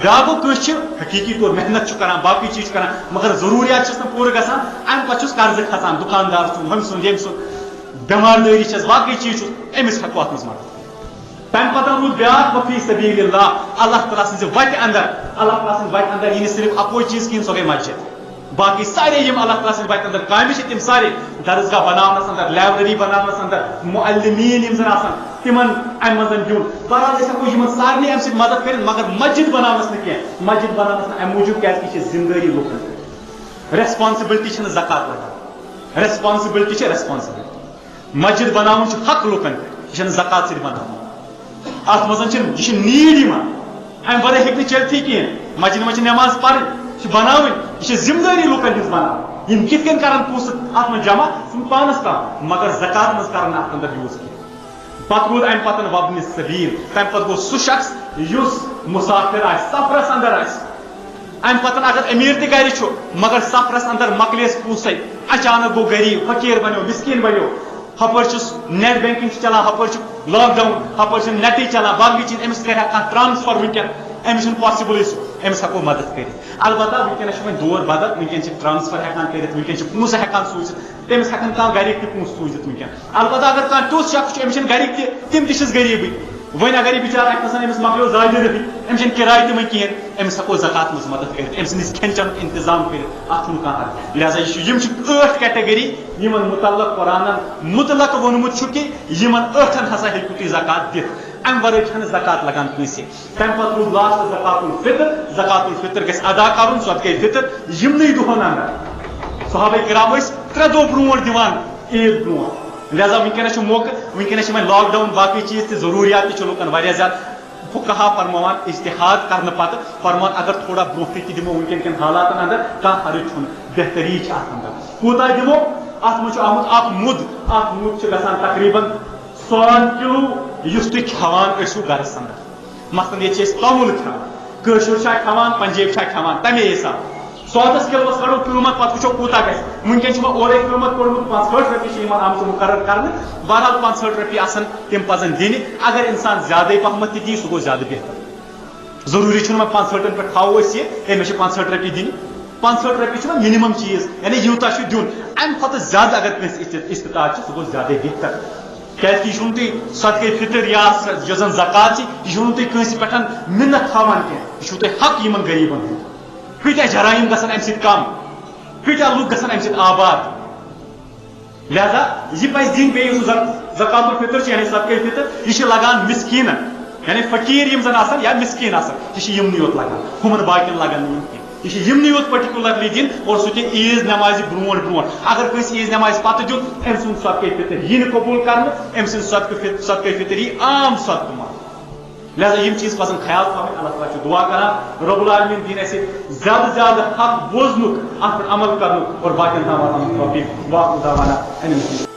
بیاکھ گوٚو کٲنٛسہِ چھِ حقیٖقی طور محنت چھُ کران باقٕے چیٖز چھُ کران مگر ضروٗریات چھِس نہٕ پوٗرٕ گژھان امہِ پتہٕ چھُس قرضہٕ کھسان دُکاندار سُنٛد ہُمہِ سُنٛد ییٚمہِ سُنٛد بٮ۪ماردٲری چھس باقٕے چیٖز چھُس أمِس ہٮ۪کو اتھ منٛز مدد تمہِ پتہٕ روٗد بیاکھ وفی سبیل اللہ اللہ تعالیٰ سٕنٛزِ وتہِ انٛدر اللہ تعالیٰ سٕنٛزِ وتہِ انٛدر یہِ نہٕ صرف اکوے چیٖز کِہیٖنۍ سۄ گٔے مسجد باقٕے سارے یِم اللہ تعالیٰ سٕنٛدِ وتہِ انٛدر کامہِ چھِ تِم سارے درسگاہ بناونس انٛدر لایبرری بناونس انٛدر معلمیٖن یِم زن آسان تِمن امہِ منٛز دیُن بہرحال أسۍ ہٮ۪کو یِمن سارنٕے امہِ سۭتۍ مدد کٔرِتھ مگر مسجد بناونس نہٕ کینٛہہ مسجد بناونس نہٕ امہِ موٗجوٗب کیازِ یہِ چھِ ذمہٕ دٲری لُکن ریسپانسبلٹی چھنہٕ زکات لگان ریسپانسبلٹی چھِ ریسپانسبلٹی مسجد بناوُن چھُ حق لُکن یہِ چھنہٕ زکات سۭتۍ بناوُن اتھ منٛز چھِ یہِ چھِ نیٖڈ یِوان امہِ ورٲے ہیٚکہِ نہٕ چلتھٕے کِہیٖنۍ مسجد منٛز چھِ نٮ۪ماز پرٕنۍ یہِ چھِ بناوٕنۍ یہِ چھِ ذمہٕ دٲری لُکن ہٕنٛز بناوٕنۍ یِم کِتھ کٔنۍ کرن پونٛسہٕ اتھ منٛز جمع تِم پانس تام مگر زکات منٛز کرن اتھ انٛدر یوٗز کینٛہہ پتہٕ روٗد امہِ پتہٕ وبنہِ سبیٖل تمہِ پتہٕ گوٚو سُہ شخص یُس مُسافِر آسہِ سفرس انٛدر آسہِ امہِ پتہٕ اگر أمیٖر تہِ گرِ چھُ مگر سفرس انٛدر مۄکلیس پونٛسے اچانک گوٚو غریٖب فقیٖر بنیو مسکیٖن بنیو ہپٲرۍ چھُس نیٹ بینکِنگ چھِ چلان ہپٲرۍ چھُ لاک ڈاوُن ہپٲرۍ چھُ نیٹٕے چلان باقٕے چیٖز أمِس کرِ کانٛہہ ٹرانسفر ونکیٚن أمِس چھُنہٕ پاسبلٕے سُہ أمِس ہٮ۪کو مدد کٔرِتھ البتہ ونکیٚنس چھُ وۄنۍ دور بدل ونکیٚن چھِ ٹرانسفر ہٮ۪کان کٔرِتھ ونکیٚن چھِ پونٛسہٕ ہٮ۪کان سوٗزِتھ تٔمِس ہٮ۪کن کانٛہہ گرِکۍ تہِ پونٛسہٕ سوٗزِتھ ونکیٚن البتہ اگر کانٛہہ تیُتھ شخص چھُ أمِس چھِنہٕ گرِکۍ تہِ تِم تہِ چھِس غریٖبٕے وۄنۍ اگر یہِ بِچارٕ اَتہِ نَسَن أمِس مۄکلیو زاجہِ رٔفِتھ أمِس چھَنہٕ کِراے تہِ وۄنۍ کِہیٖنۍ أمِس ہٮ۪کو زکات منٛز مدد کٔرِتھ أمۍ سٕنٛدِس کھٮ۪ن چٮ۪نُک انتظام کٔرِتھ اَتھ چھُنہٕ کانٛہہ حد لہٰذا یِم چھِ 8 کیٹگری یِمن مُتعلق قرآنن مُطلق ووٚنمُت چھُ کہِ یِمن 8 ہسا ہیٚکِو تُہۍ زکات دِتھ امہِ ورٲے چھنہٕ زکات لگان کٲنٛسہِ تمہِ پتہٕ روٗد لاسٹ زکات الفطر گژھِ ادا کرُن صدقے فطر یِمنٕے دۄہن انٛدر صحابہ کرام ٲسۍ 3 دۄہ برونٛٹھ دِوان عیٖد برونٛٹھ لہٰذا ونکیٚنس چھُ موقعہٕ ونکیٚنس چھِ وۄنۍ لاک ڈاوُن باقٕے چیٖز تہِ ضروٗریات تہِ چھِ لُکن واریاہ زیادٕ فقہا فرماوان اجتِہاد کرنہٕ پتہٕ فرمان اگر تھوڑا برونٛٹھٕے تہِ دِمو ونکیٚن کٮ۪ن حالاتن انٛدر کانٛہہ حرج چھُنہٕ بہتری چھِ اتھ انٛدر کوٗتاہ دِمو اتھ منٛز چھُ آمُت اکھ مُد چھُ گژھان تقریٖباً 100 کِلوٗ یُس تُہۍ کھٮ۪وان ٲسِو گرس انٛدر مثلاً ییٚتہِ چھِ أسۍ توٚمُل کھٮ۪وان کٲشُر چھا کھٮ۪وان پنجٲبۍ چھا کھٮ۪وان تمے حساب 100 کِلوس کڑو قۭمت پتہٕ وٕچھو کوٗتاہ گژھِ ونکیٚن چھُ وۄنۍ اورے قۭمت کوٚرمُت 65 رۄپیہِ چھِ یِمن آمژٕ مُقرر کرنہٕ بہرحال 65 رۄپیہِ آسن تِم پزن دِنہِ اگر انسان زیادے پہمتھ تہِ دِی سُہ گوٚو زیادٕ بہتر ضروٗری چھُنہٕ وۄنۍ 65 پٮ۪ٹھ تھاوو أسۍ یہِ مےٚ چھِ 65 رۄپیہِ دِنہِ 65 رۄپیہِ چھُ وۄنۍ مِنِمم چیٖز یعنی یوٗتاہ چھُ دیُن امہِ کھۄتہٕ زیادٕ اگر کٲنٛسہِ استطاعت چھِ سُہ گوٚو زیادے بہتر کیازِ کہِ یہِ چھُنہٕ تُہۍ صدقے فطر یا یۄس زن زکات چھِ یہِ چھُنہٕ تُہۍ کٲنٛسہِ پٮ۪ٹھ مِنت تھاوان کینٛہہ یہِ چھُو تۄہہِ حق یِمن غریٖبن ہُنٛد کۭتیاہ جرایم گژھن امہِ سۭتۍ کم کۭتیاہ لُکھ گژھن امہِ سۭتۍ آباد لہٰذا یہِ پزِ دِنۍ بیٚیہِ یُس زکات الفطر چھِ یعنی صدقے فطر یہِ چھِ لگان مسکیٖنن یعنی فقیٖر یِم زن آسن یا مسکیٖن آسن یہِ چھِ یِمنٕے یوت لگان ہُمن باقین لگان نہٕ یِم کینٛہہ یہِ چھِ یِمنٕے یوت پٔٹِکیوٗلرلی دِنۍ اور سُہ تہِ عیٖز نٮ۪مازِ برونٛٹھ اگر کٲنٛسہِ عیٖز نٮ۪مازِ پتہٕ دیُت أمۍ سُنٛد صدقے فطر یی نہٕ قبوٗل کرنہٕ أمۍ سٕنٛز صدقے فطر یی عام صدقہٕ مان لہٰذا یِم چیٖز پزن خیال تھاوٕنۍ اللہ تعالیٰ چھُ دعا کران رۄب العالمیٖن دِنۍ اَسہِ زیادٕ زیادٕ حق بوزنُک اتھ پٮ۪ٹھ عمل کرنُک اور باقین تام واتناونُک توفیٖق واخر دعوانا